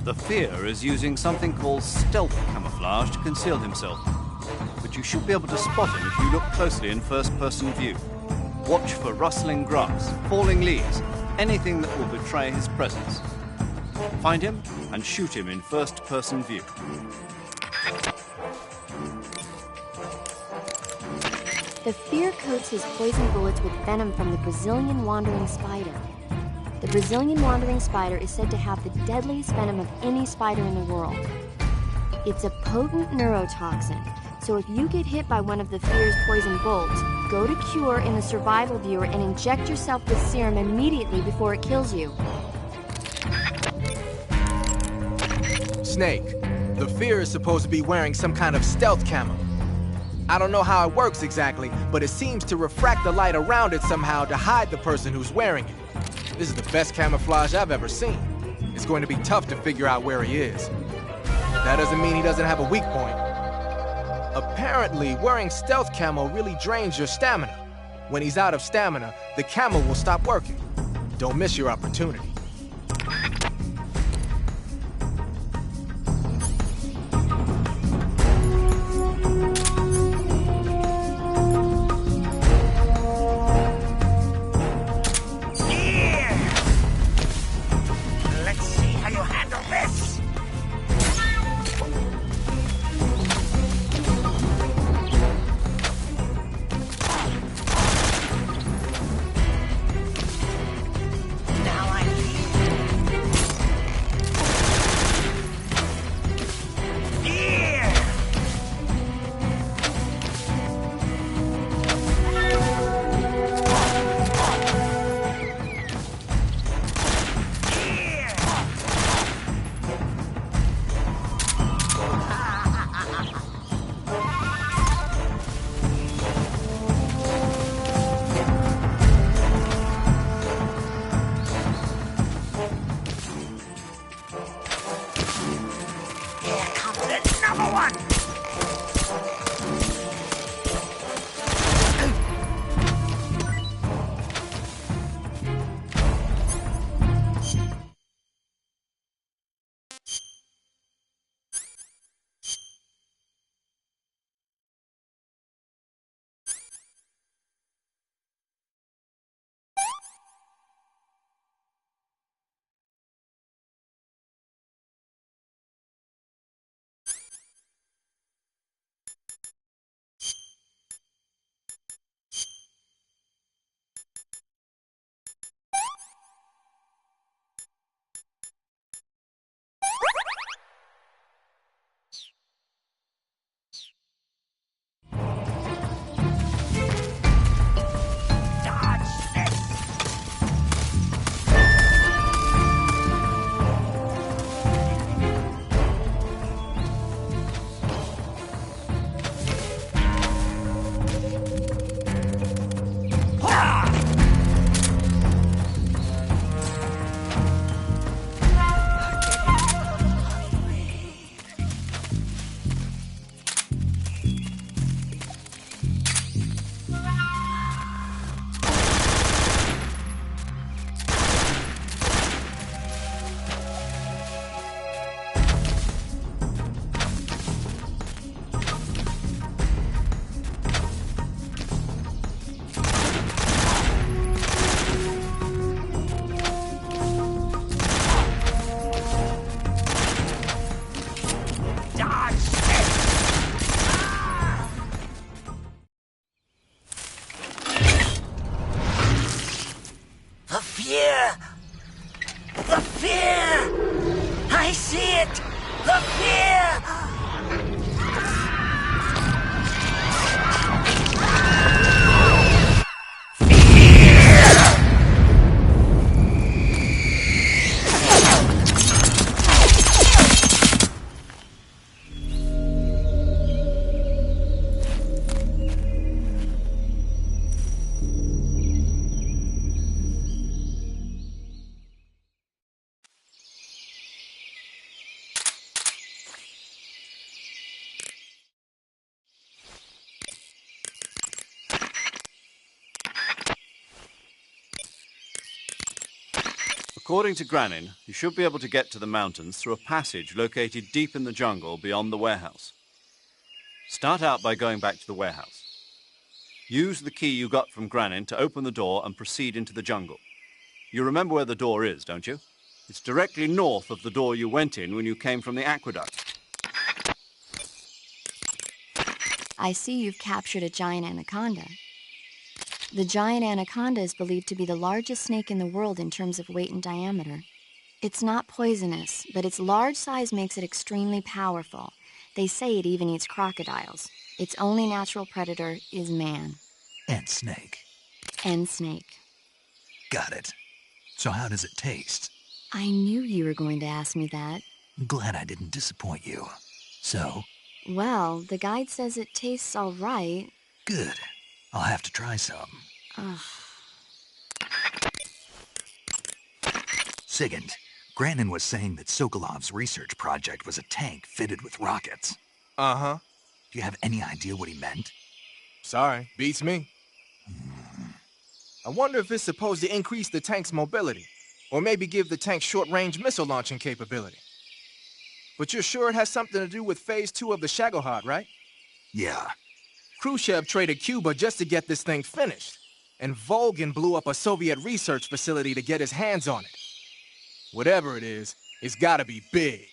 The Fear is using something called stealth camouflage to conceal himself. But you should be able to spot him if you look closely in first-person view. Watch for rustling grass, falling leaves, anything that will betray his presence. Find him and shoot him in first-person view. The Fear coats his poison bullets with venom from the Brazilian wandering spider. The Brazilian wandering spider is said to have the deadliest venom of any spider in the world. It's a potent neurotoxin, so if you get hit by one of the Fear's poison bolts, go to Cure in the survival viewer and inject yourself with serum immediately before it kills you. Snake, the Fear is supposed to be wearing some kind of stealth camo. I don't know how it works exactly, but it seems to refract the light around it somehow to hide the person who's wearing it. This is the best camouflage I've ever seen. It's going to be tough to figure out where he is. That doesn't mean he doesn't have a weak point. Apparently, wearing stealth camo really drains your stamina. When he's out of stamina, the camo will stop working. Don't miss your opportunity. Now I'm Number one! The fear! The fear! I see it! The fear! According to Granin, you should be able to get to the mountains through a passage located deep in the jungle beyond the warehouse. Start out by going back to the warehouse. Use the key you got from Granin to open the door and proceed into the jungle. You remember where the door is, don't you? It's directly north of the door you went in when you came from the aqueduct. I see you've captured a giant anaconda. The giant anaconda is believed to be the largest snake in the world in terms of weight and diameter. It's not poisonous, but its large size makes it extremely powerful. They say it even eats crocodiles. Its only natural predator is man. And snake. And snake. Got it. So how does it taste? I knew you were going to ask me that. Glad I didn't disappoint you. So? Well, the guide says it tastes all right. Good. I'll have to try some. Ugh. Sigint, Granin was saying that Sokolov's research project was a tank fitted with rockets. Uh-huh. Do you have any idea what he meant? Sorry, beats me. I wonder if it's supposed to increase the tank's mobility, or maybe give the tank short-range missile launching capability. But you're sure it has something to do with Phase 2 of the Shagohod, right? Yeah. Khrushchev traded Cuba just to get this thing finished, and Volgin blew up a Soviet research facility to get his hands on it. Whatever it is, it's gotta be big.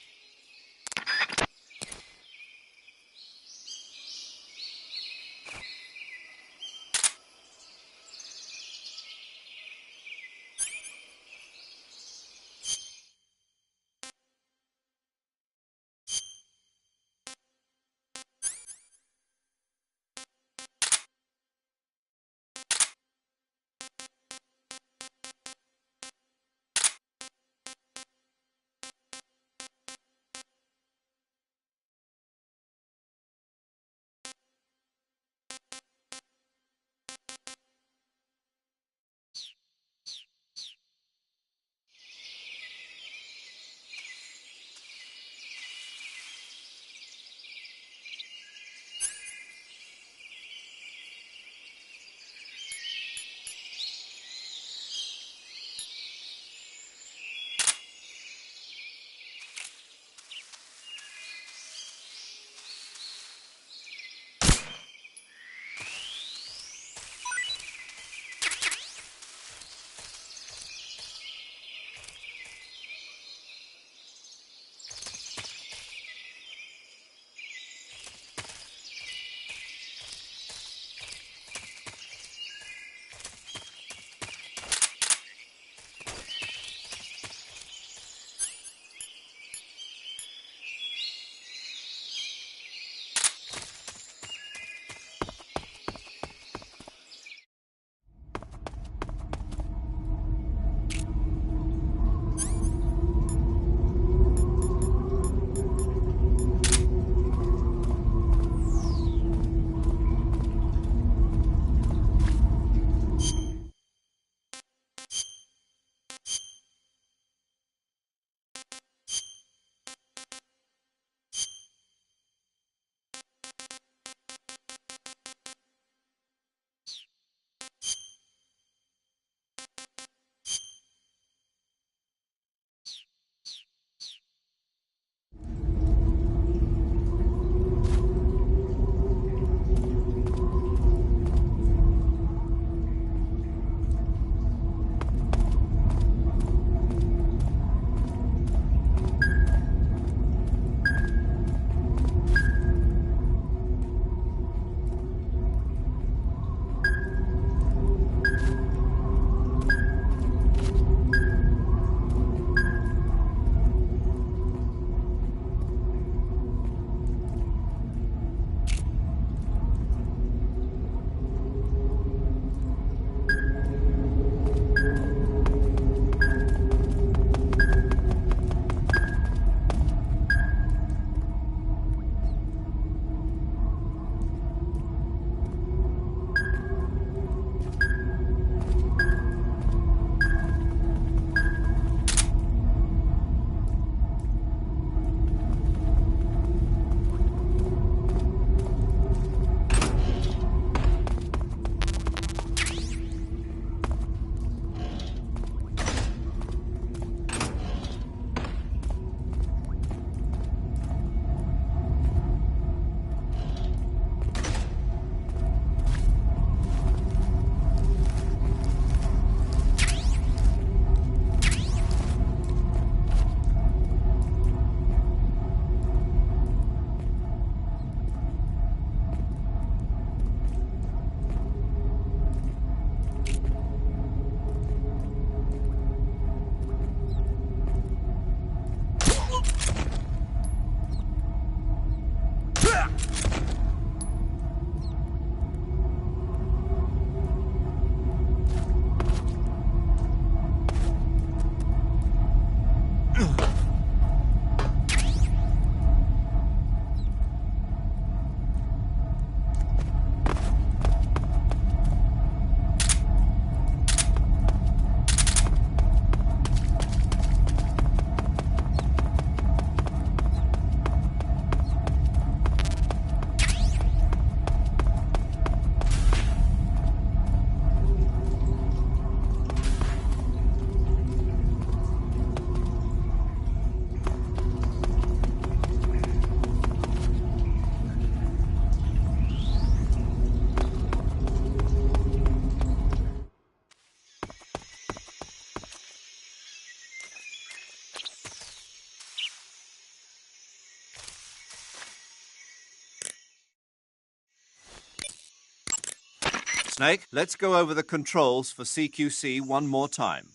Snake, let's go over the controls for CQC one more time.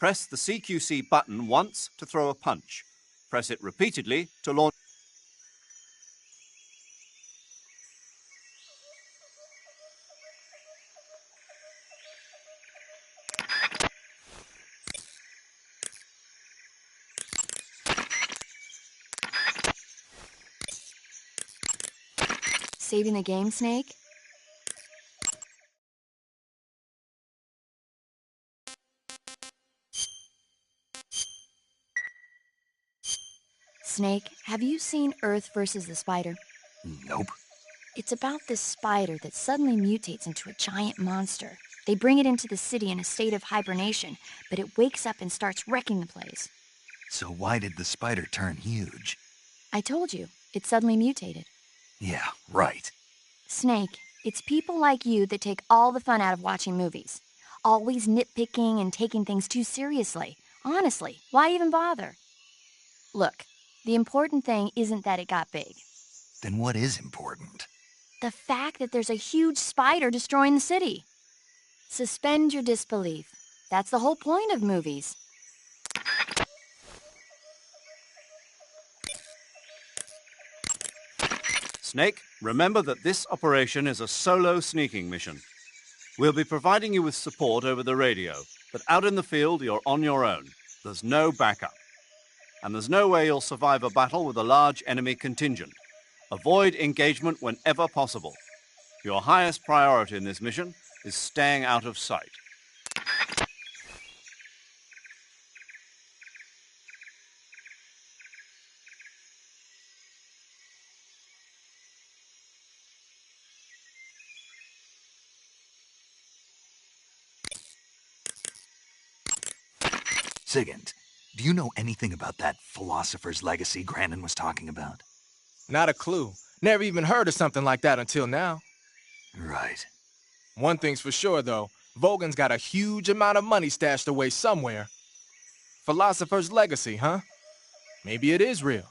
Press the CQC button once to throw a punch. Press it repeatedly to launch. Saving the game, Snake? Snake, have you seen Earth versus the Spider? Nope. It's about this spider that suddenly mutates into a giant monster. They bring it into the city in a state of hibernation, but it wakes up and starts wrecking the place. So why did the spider turn huge? I told you, it suddenly mutated. Yeah, right. Snake, it's people like you that take all the fun out of watching movies. Always nitpicking and taking things too seriously. Honestly, why even bother? Look, the important thing isn't that it got big. Then what is important? The fact that there's a huge spider destroying the city. Suspend your disbelief. That's the whole point of movies. Snake, remember that this operation is a solo sneaking mission. We'll be providing you with support over the radio, but out in the field, you're on your own. There's no backup. And there's no way you'll survive a battle with a large enemy contingent. Avoid engagement whenever possible. Your highest priority in this mission is staying out of sight. Sigint, do you know anything about that philosopher's legacy Grandin was talking about? Not a clue. Never even heard of something like that until now. Right. One thing's for sure, though. Vogan's got a huge amount of money stashed away somewhere. Philosopher's legacy, huh? Maybe it is real.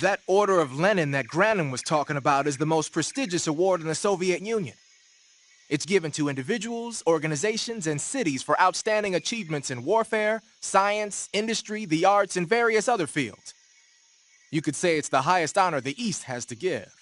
That Order of Lenin that Granin was talking about is the most prestigious award in the Soviet Union. It's given to individuals, organizations, and cities for outstanding achievements in warfare, science, industry, the arts, and various other fields. You could say it's the highest honor the East has to give.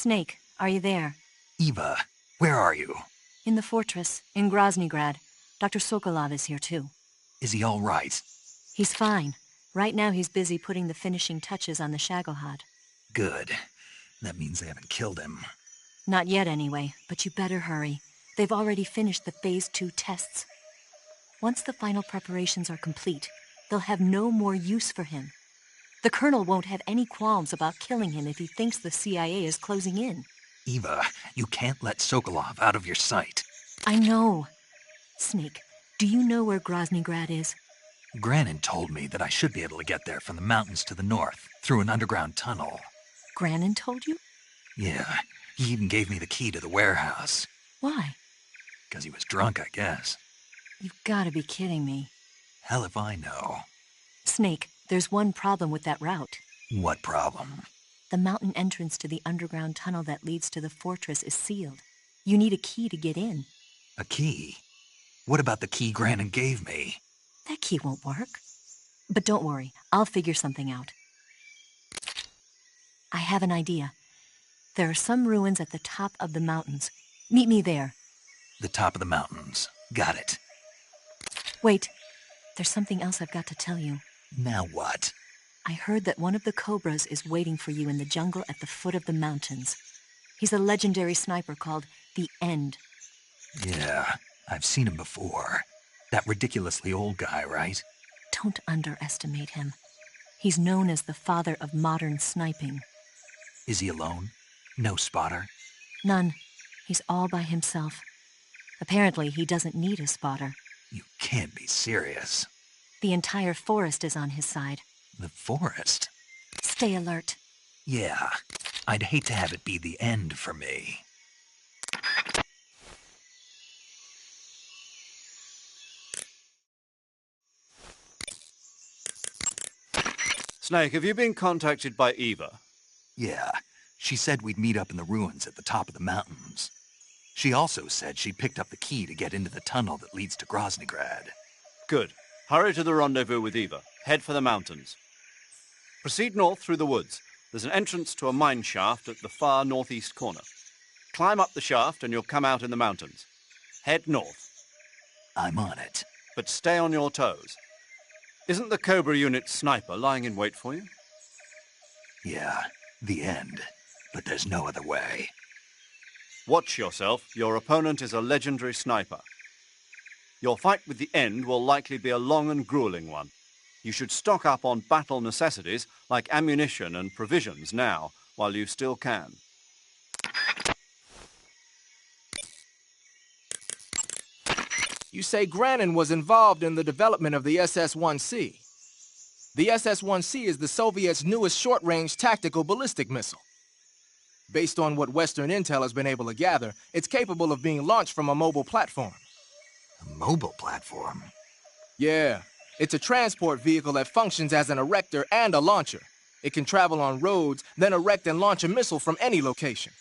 Snake, are you there? Eva, where are you? In the fortress, in Groznygrad. Dr. Sokolov is here too. Is he all right? He's fine. Right now he's busy putting the finishing touches on the Shagohod. Good. That means they haven't killed him. Not yet anyway, but you better hurry. They've already finished the Phase 2 tests. Once the final preparations are complete, they'll have no more use for him. The Colonel won't have any qualms about killing him if he thinks the CIA is closing in. Eva, you can't let Sokolov out of your sight. I know. Snake, do you know where Groznygrad is? Granin told me that I should be able to get there from the mountains to the north, through an underground tunnel. Granin told you? Yeah, he even gave me the key to the warehouse. Why? Because he was drunk, I guess. You've got to be kidding me. Hell if I know. Snake, there's one problem with that route. What problem? The mountain entrance to the underground tunnel that leads to the fortress is sealed. You need a key to get in. A key? What about the key Granin gave me? That key won't work. But don't worry, I'll figure something out. I have an idea. There are some ruins at the top of the mountains. Meet me there. The top of the mountains. Got it. Wait, there's something else I've got to tell you. Now what? I heard that one of the Cobras is waiting for you in the jungle at the foot of the mountains. He's a legendary sniper called The End. Yeah, I've seen him before. That ridiculously old guy, right? Don't underestimate him. He's known as the father of modern sniping. Is he alone? No spotter? None. He's all by himself. Apparently, he doesn't need a spotter. You can't be serious. The entire forest is on his side. The forest? Stay alert. Yeah, I'd hate to have it be the end for me. Snake, have you been contacted by Eva? Yeah, she said we'd meet up in the ruins at the top of the mountains. She also said she picked up the key to get into the tunnel that leads to Groznygrad. Good. Hurry to the rendezvous with Eva. Head for the mountains. Proceed north through the woods. There's an entrance to a mine shaft at the far northeast corner. Climb up the shaft and you'll come out in the mountains. Head north. I'm on it. But stay on your toes. Isn't the Cobra unit sniper lying in wait for you? Yeah, the end. But there's no other way. Watch yourself. Your opponent is a legendary sniper. Your fight with the End will likely be a long and grueling one. You should stock up on battle necessities like ammunition and provisions now, while you still can. You say Granin was involved in the development of the SS-1C. The SS-1C is the Soviets' newest short-range tactical ballistic missile. Based on what Western intel has been able to gather, it's capable of being launched from a mobile platform. A mobile platform? Yeah, it's a transport vehicle that functions as an erector and a launcher. It can travel on roads, then erect and launch a missile from any location.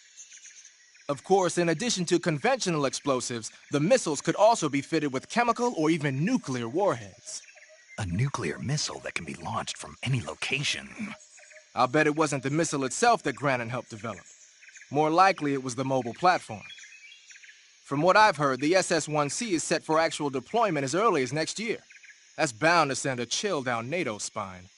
Of course, in addition to conventional explosives, the missiles could also be fitted with chemical or even nuclear warheads. A nuclear missile that can be launched from any location. I'll bet it wasn't the missile itself that Granin helped develop. More likely, it was the mobile platform. From what I've heard, the SS-1C is set for actual deployment as early as next year. That's bound to send a chill down NATO's spine.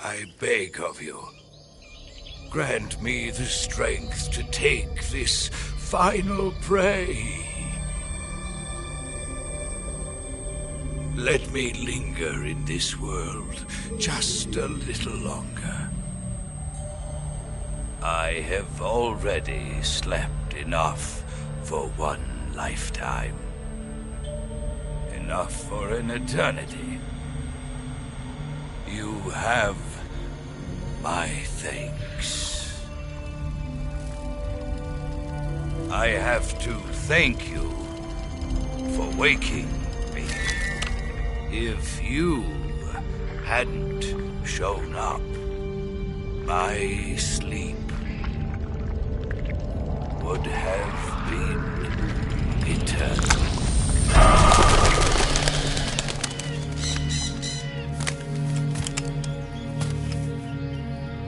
I beg of you, grant me the strength to take this final prey. Let me linger in this world just a little longer. I have already slept enough for one lifetime. Enough for an eternity. You have my thanks. I have to thank you for waking me. If you hadn't shown up, my sleep would have been eternal.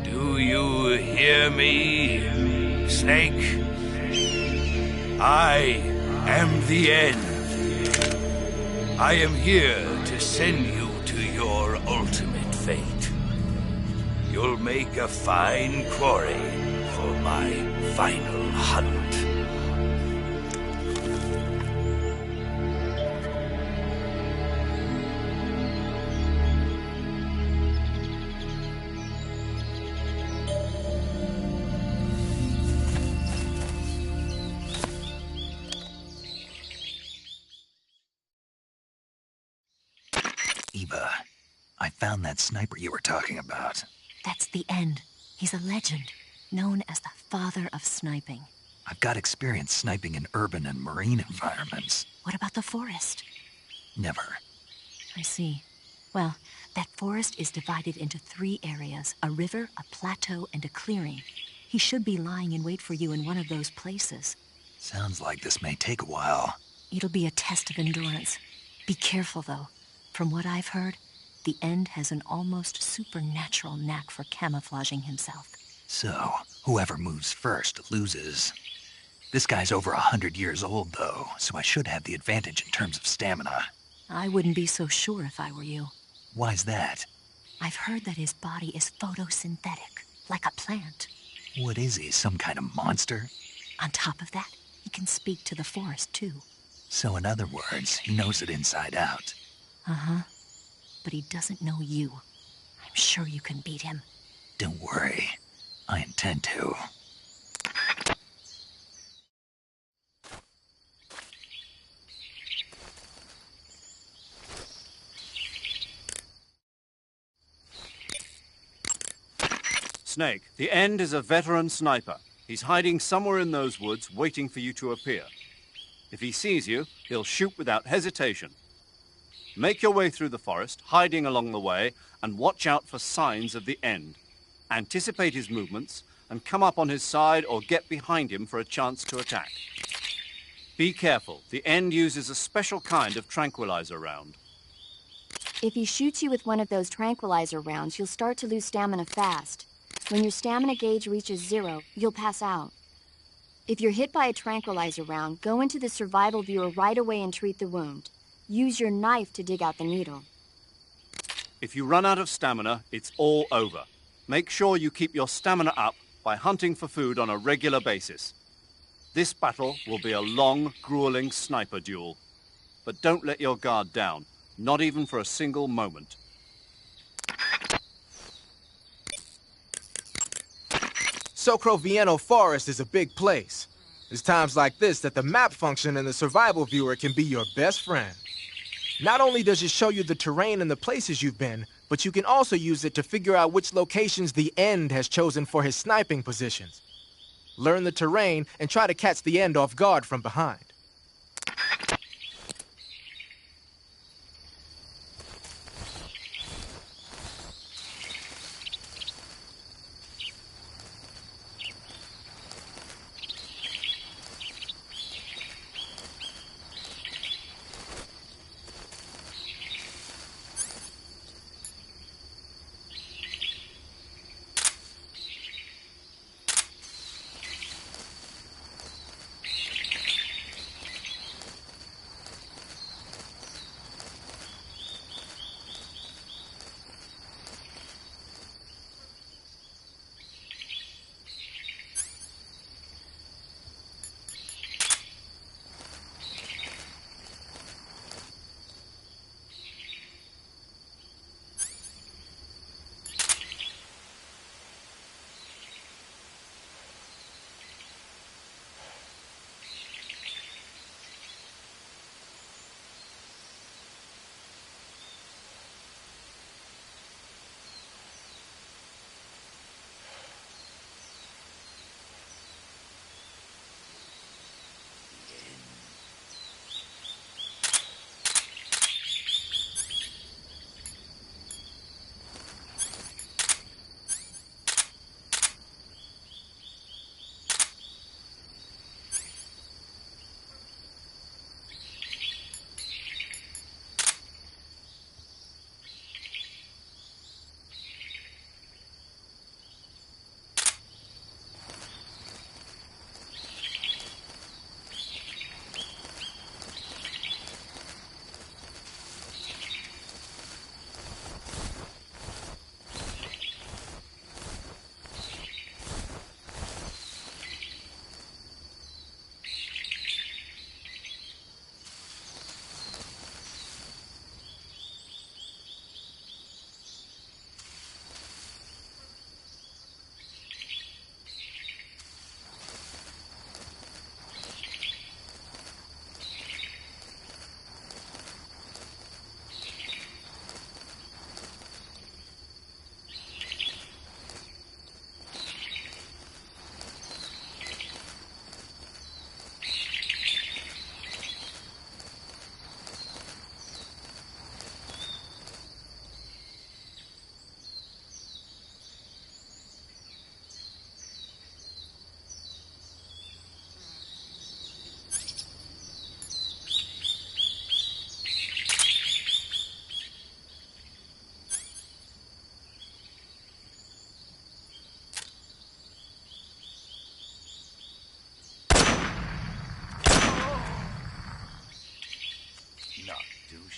Do you hear me, Snake? I am the end. I am here to send you to your ultimate fate. You'll make a fine quarry for my final hunt. Eva, I found that sniper you were talking about. That's the End. He's a legend, known as the father of sniping. I've got experience sniping in urban and marine environments. What about the forest? Never. I see. Well, that forest is divided into 3 areas, a river, a plateau, and a clearing. He should be lying in wait for you in one of those places. Sounds like this may take a while. It'll be a test of endurance. Be careful, though. From what I've heard, the End has an almost supernatural knack for camouflaging himself. So, whoever moves first loses. This guy's over 100 years old, though, so I should have the advantage in terms of stamina. I wouldn't be so sure if I were you. Why's that? I've heard that his body is photosynthetic, like a plant. What is he, some kind of monster? On top of that, he can speak to the forest, too. So in other words, he knows it inside out. Uh-huh. But he doesn't know you. I'm sure you can beat him. Don't worry. I intend to. Snake, the End is a veteran sniper. He's hiding somewhere in those woods, waiting for you to appear. If he sees you, he'll shoot without hesitation. Make your way through the forest, hiding along the way, and watch out for signs of the End. Anticipate his movements, and come up on his side or get behind him for a chance to attack. Be careful. The End uses a special kind of tranquilizer round. If he shoots you with one of those tranquilizer rounds, you'll start to lose stamina fast. When your stamina gauge reaches 0, you'll pass out. If you're hit by a tranquilizer round, go into the survival viewer right away and treat the wound. Use your knife to dig out the needle. If you run out of stamina, it's all over. Make sure you keep your stamina up by hunting for food on a regular basis. This battle will be a long, grueling sniper duel. But don't let your guard down, not even for a single moment. Socrovieno Forest is a big place. It's times like this that the map function in the survival viewer can be your best friend. Not only does it show you the terrain and the places you've been, but you can also use it to figure out which locations the End has chosen for his sniping positions. Learn the terrain and try to catch the End off guard from behind.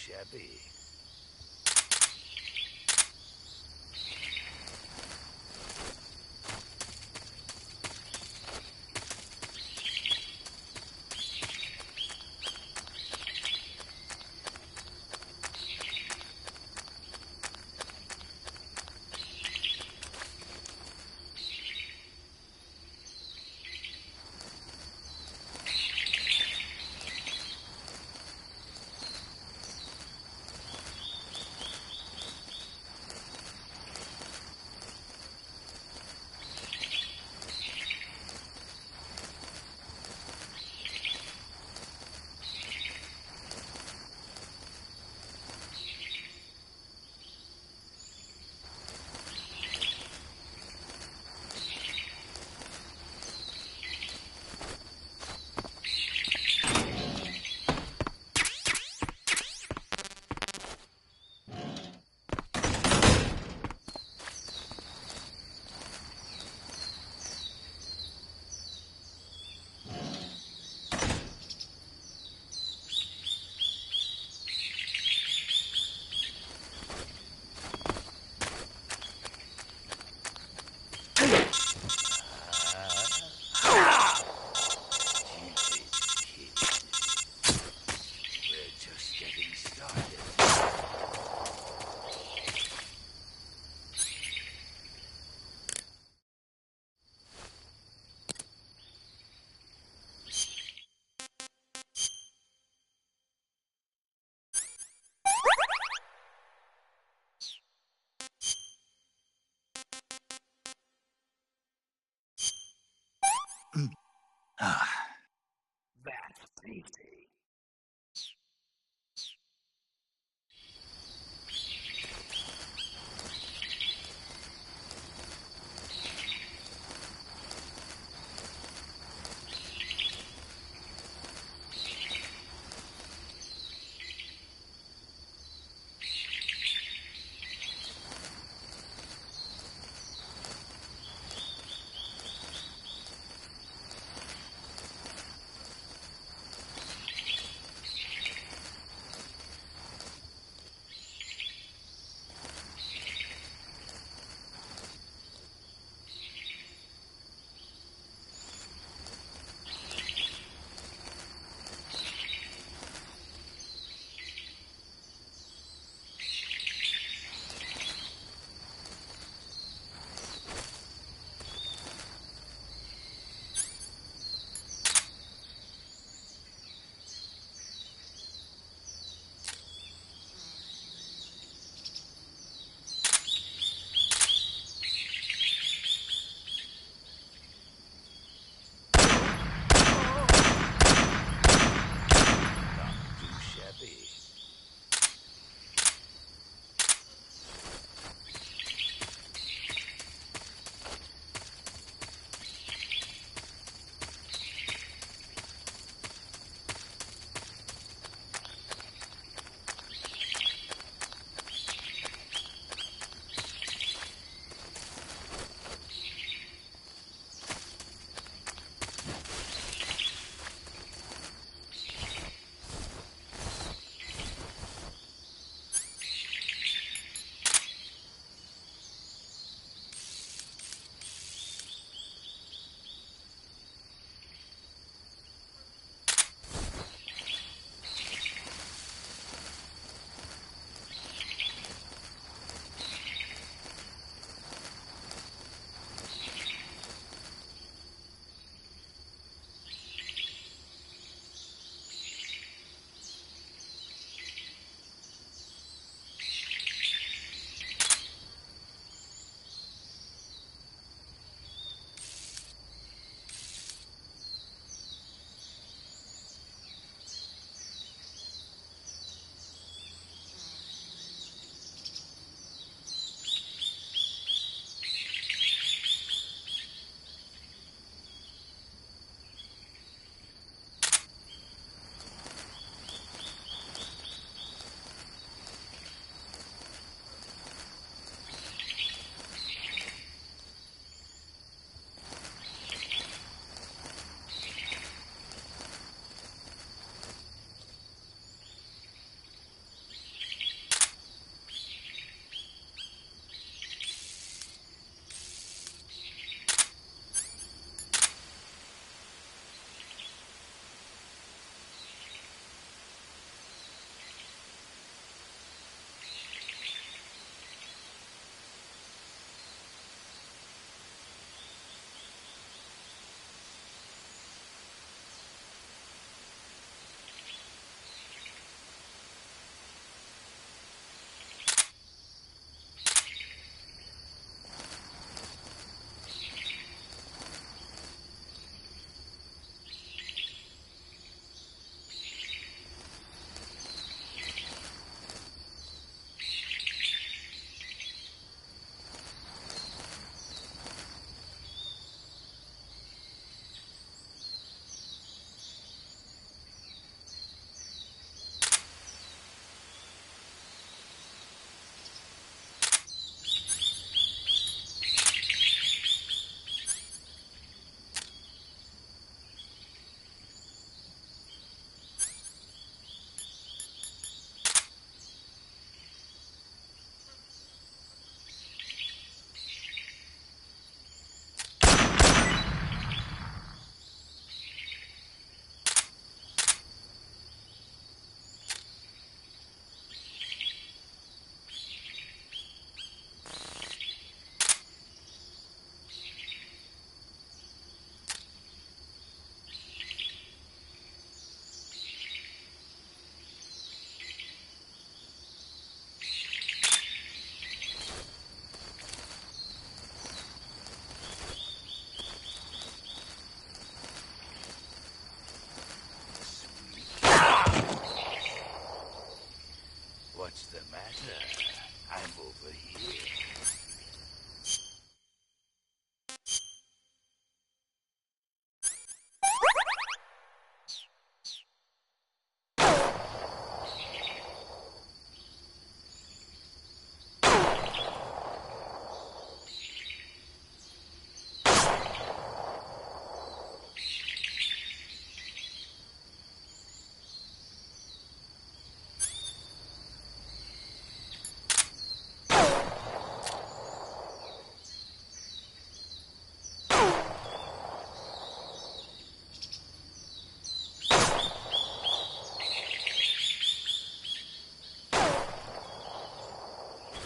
shabby. That's easy. matter? I'm over here.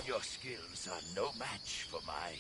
Your skills are no match for mine.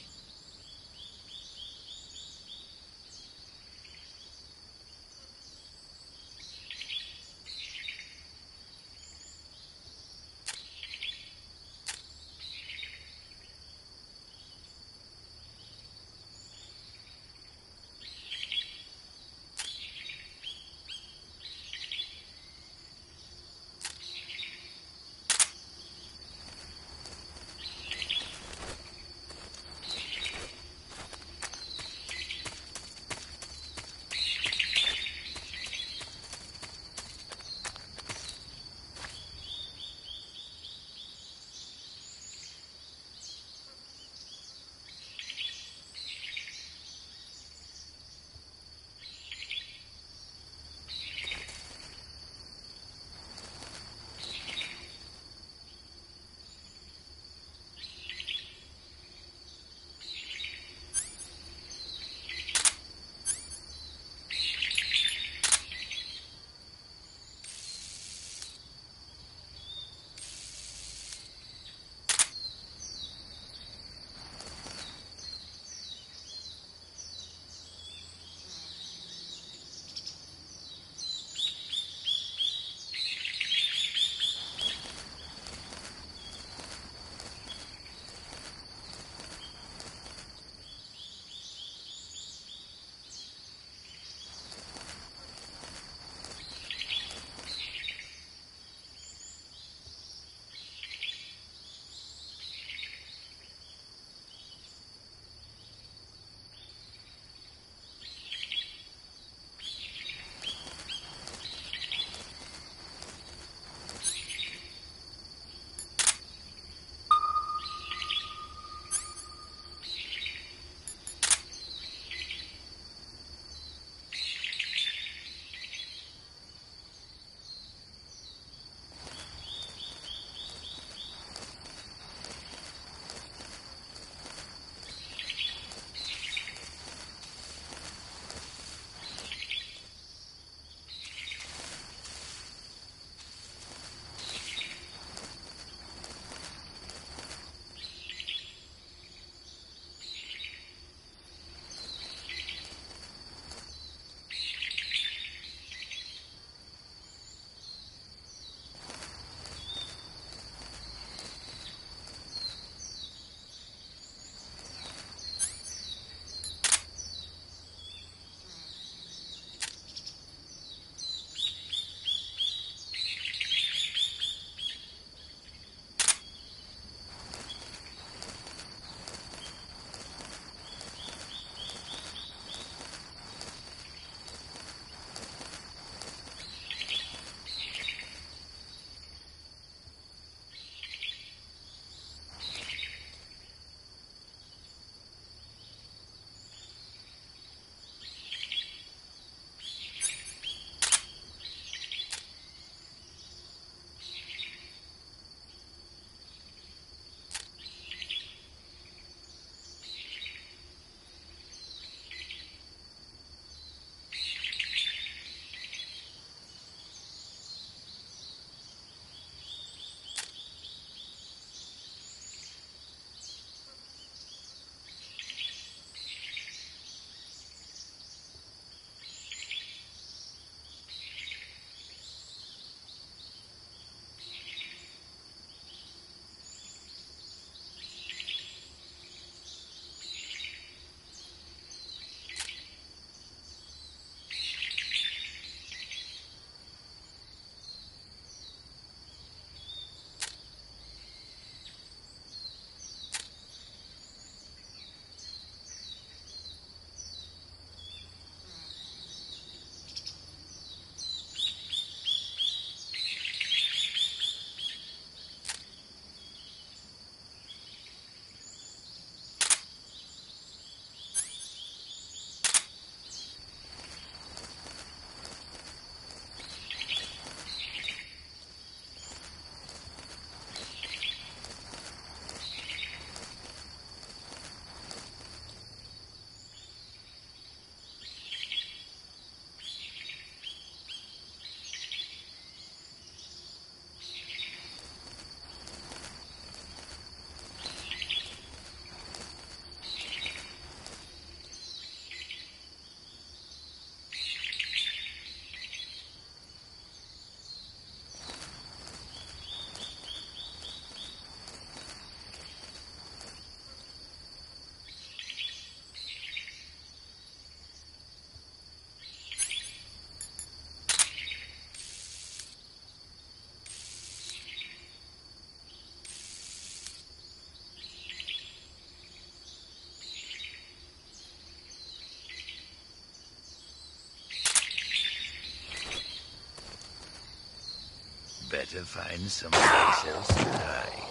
better find someplace else to hide.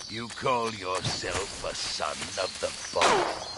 You call yourself a son of the Bog?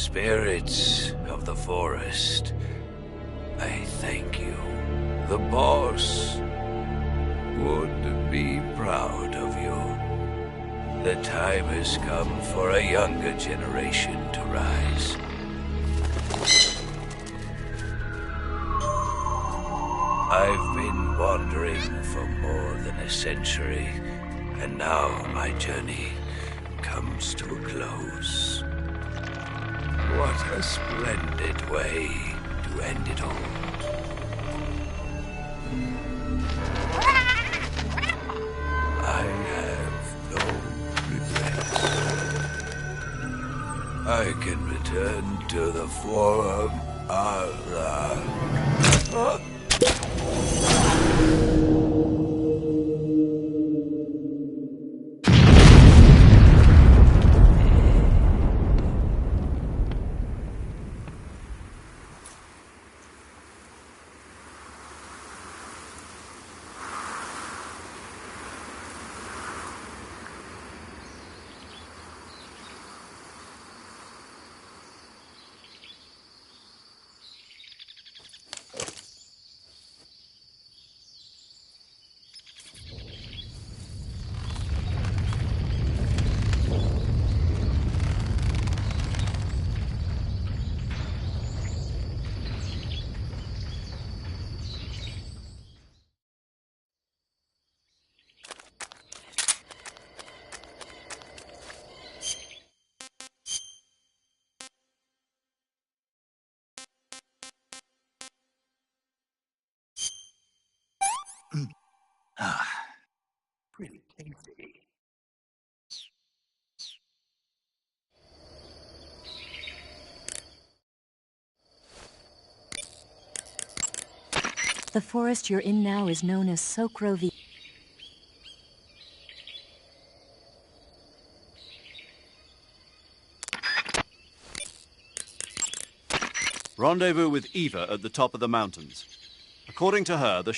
Spirits of the forest, I thank you. The boss would be proud of you. The time has come for a younger generation to rise. I've been wandering for more than a century, and now my journey comes to a close. What a splendid way to end it all. I have no regrets. I can return to the Forum Allah. Pretty tasty. The forest you're in now is known as Sokrovi. Rendezvous with Eva at the top of the mountains. According to her, the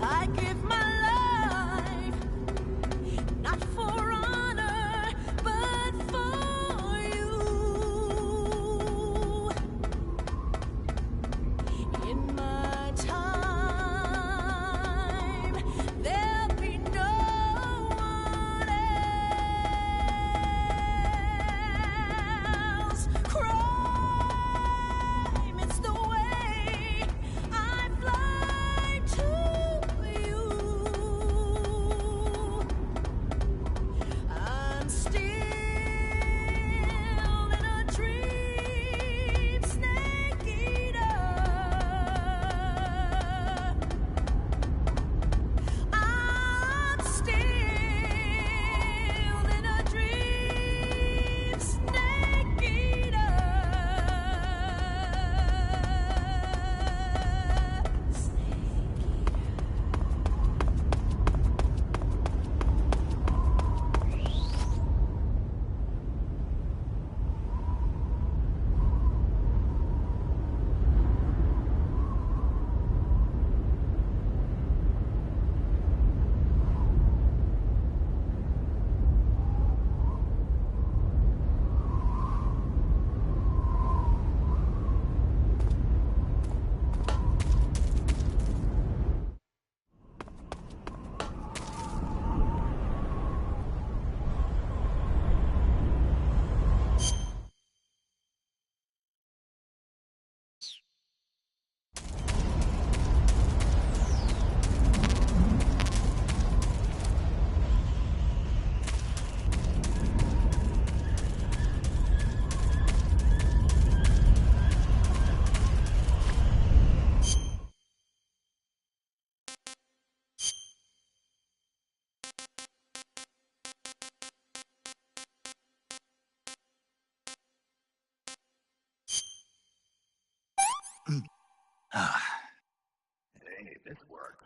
I give my Hey, this worked.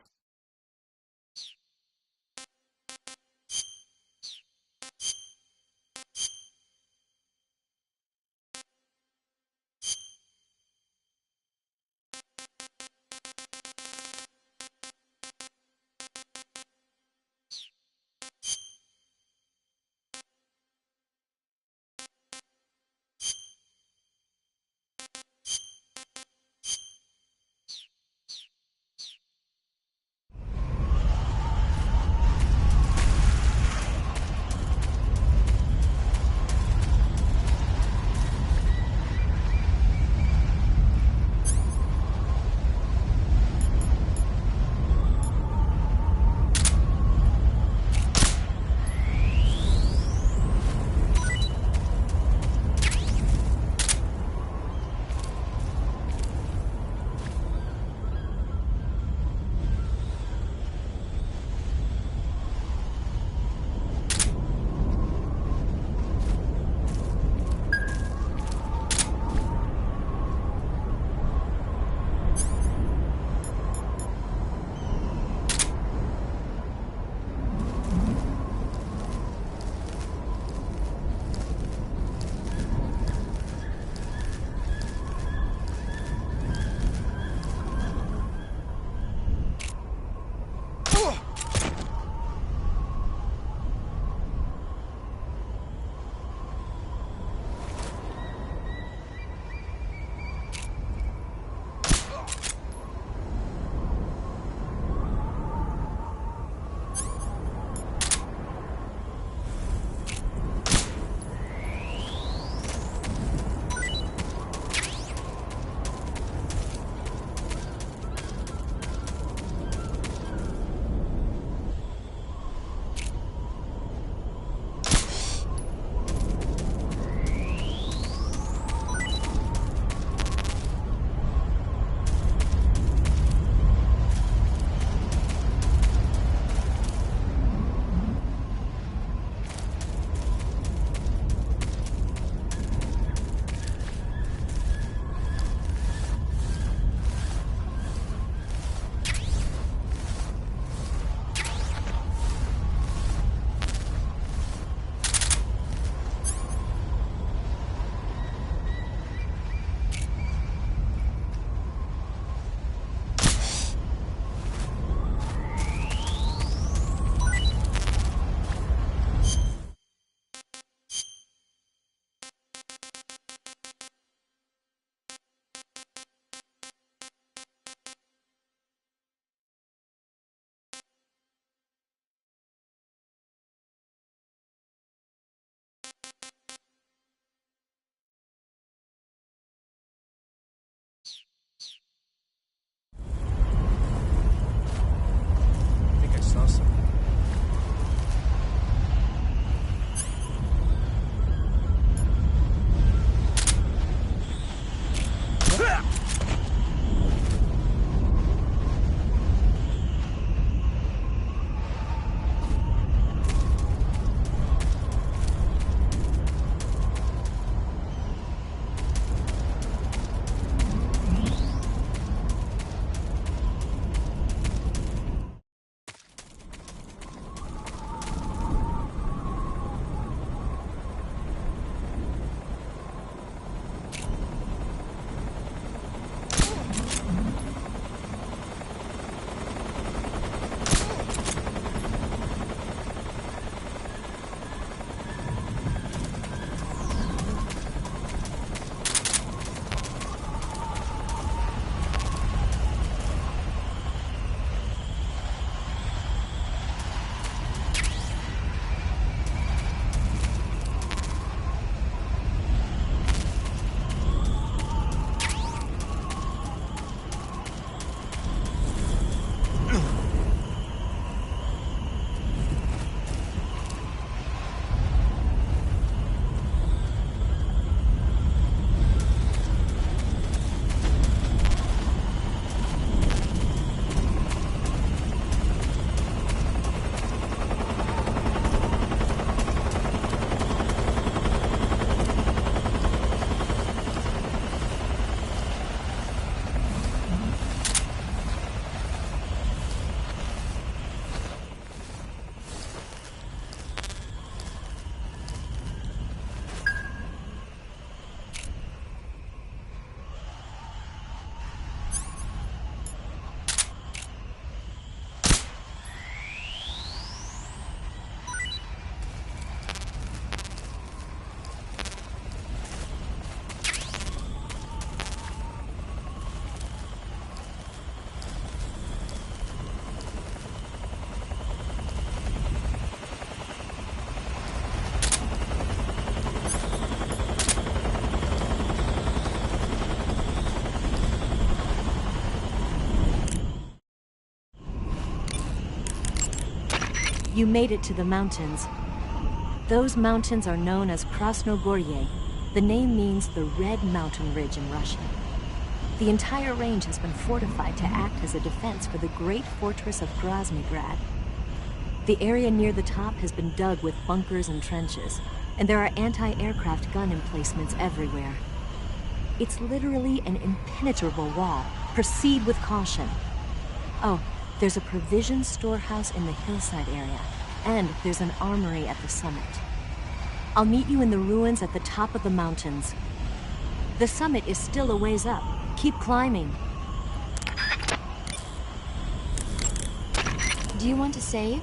You made it to the mountains. Those mountains are known as Krasnogorye. The name means the Red Mountain Ridge in Russian. The entire range has been fortified to act as a defense for the great fortress of Groznygrad. The area near the top has been dug with bunkers and trenches, and there are anti-aircraft gun emplacements everywhere. It's literally an impenetrable wall. Proceed with caution. Oh, there's a provision storehouse in the hillside area, and there's an armory at the summit. I'll meet you in the ruins at the top of the mountains. The summit is still a ways up. Keep climbing. Do you want to save?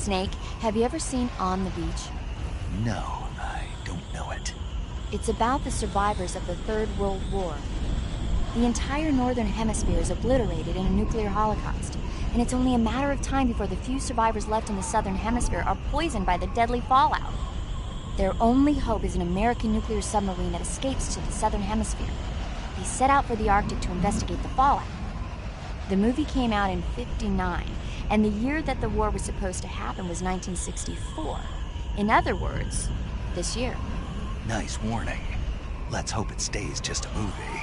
Snake, have you ever seen On the Beach? No, I don't know it. It's about the survivors of the Third World War. The entire northern hemisphere is obliterated in a nuclear holocaust, and it's only a matter of time before the few survivors left in the southern hemisphere are poisoned by the deadly fallout. Their only hope is an American nuclear submarine that escapes to the southern hemisphere. They set out for the Arctic to investigate the fallout. The movie came out in '59, and the year that the war was supposed to happen was 1964. In other words, this year. Nice warning. Let's hope it stays just a movie.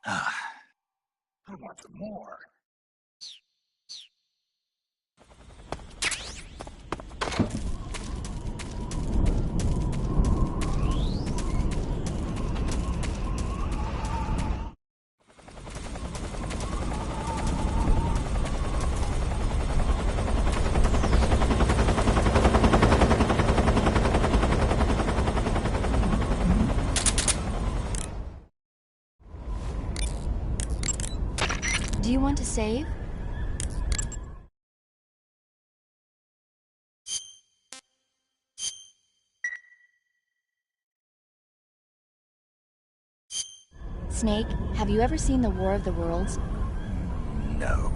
I want some more. Do you want to save? Snake, have you ever seen the War of the Worlds? No.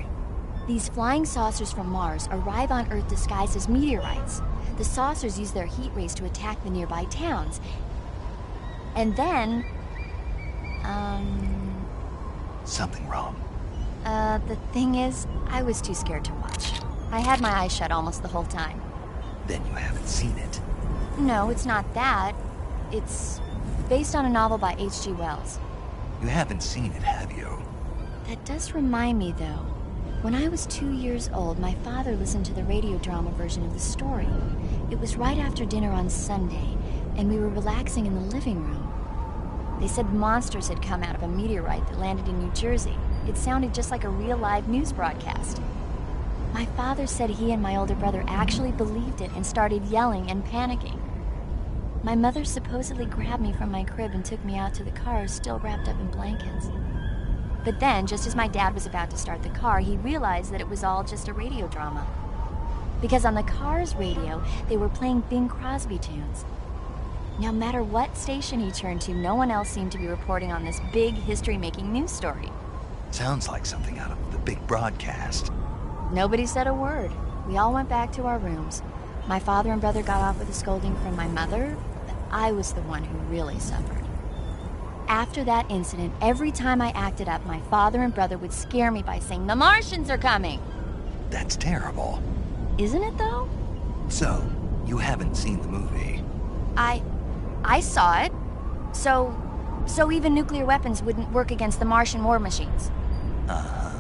These flying saucers from Mars arrive on Earth disguised as meteorites. The saucers use their heat rays to attack the nearby towns. And then... Something wrong. The thing is, I was too scared to watch. I had my eyes shut almost the whole time. Then you haven't seen it. No, it's not that. It's based on a novel by H.G. Wells. You haven't seen it, have you? That does remind me, though. When I was 2 years old, my father listened to the radio drama version of the story. It was right after dinner on Sunday, and we were relaxing in the living room. They said monsters had come out of a meteorite that landed in New Jersey. It sounded just like a real live news broadcast. My father said he and my older brother actually believed it and started yelling and panicking. My mother supposedly grabbed me from my crib and took me out to the car, still wrapped up in blankets. But then, just as my dad was about to start the car, he realized that it was all just a radio drama. Because on the car's radio, they were playing Bing Crosby tunes. No matter what station he turned to, no one else seemed to be reporting on this big history-making news story. Sounds like something out of the big broadcast. Nobody said a word. We all went back to our rooms. My father and brother got off with a scolding from my mother, but I was the one who really suffered. After that incident, every time I acted up, my father and brother would scare me by saying, "The Martians are coming!" That's terrible. Isn't it, though? So, you haven't seen the movie? I saw it. So even nuclear weapons wouldn't work against the Martian war machines. Uh-huh.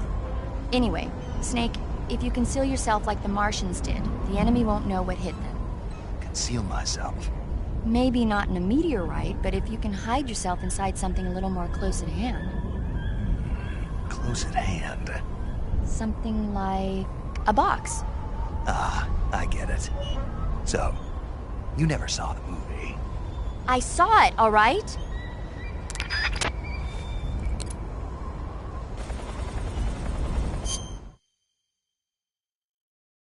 Anyway, Snake, if you conceal yourself like the Martians did, the enemy won't know what hit them. Conceal myself? Maybe not in a meteorite, but if you can hide yourself inside something a little more close at hand. Close at hand? Something like a box. Ah, I get it. So, you never saw the movie? I saw it, all right?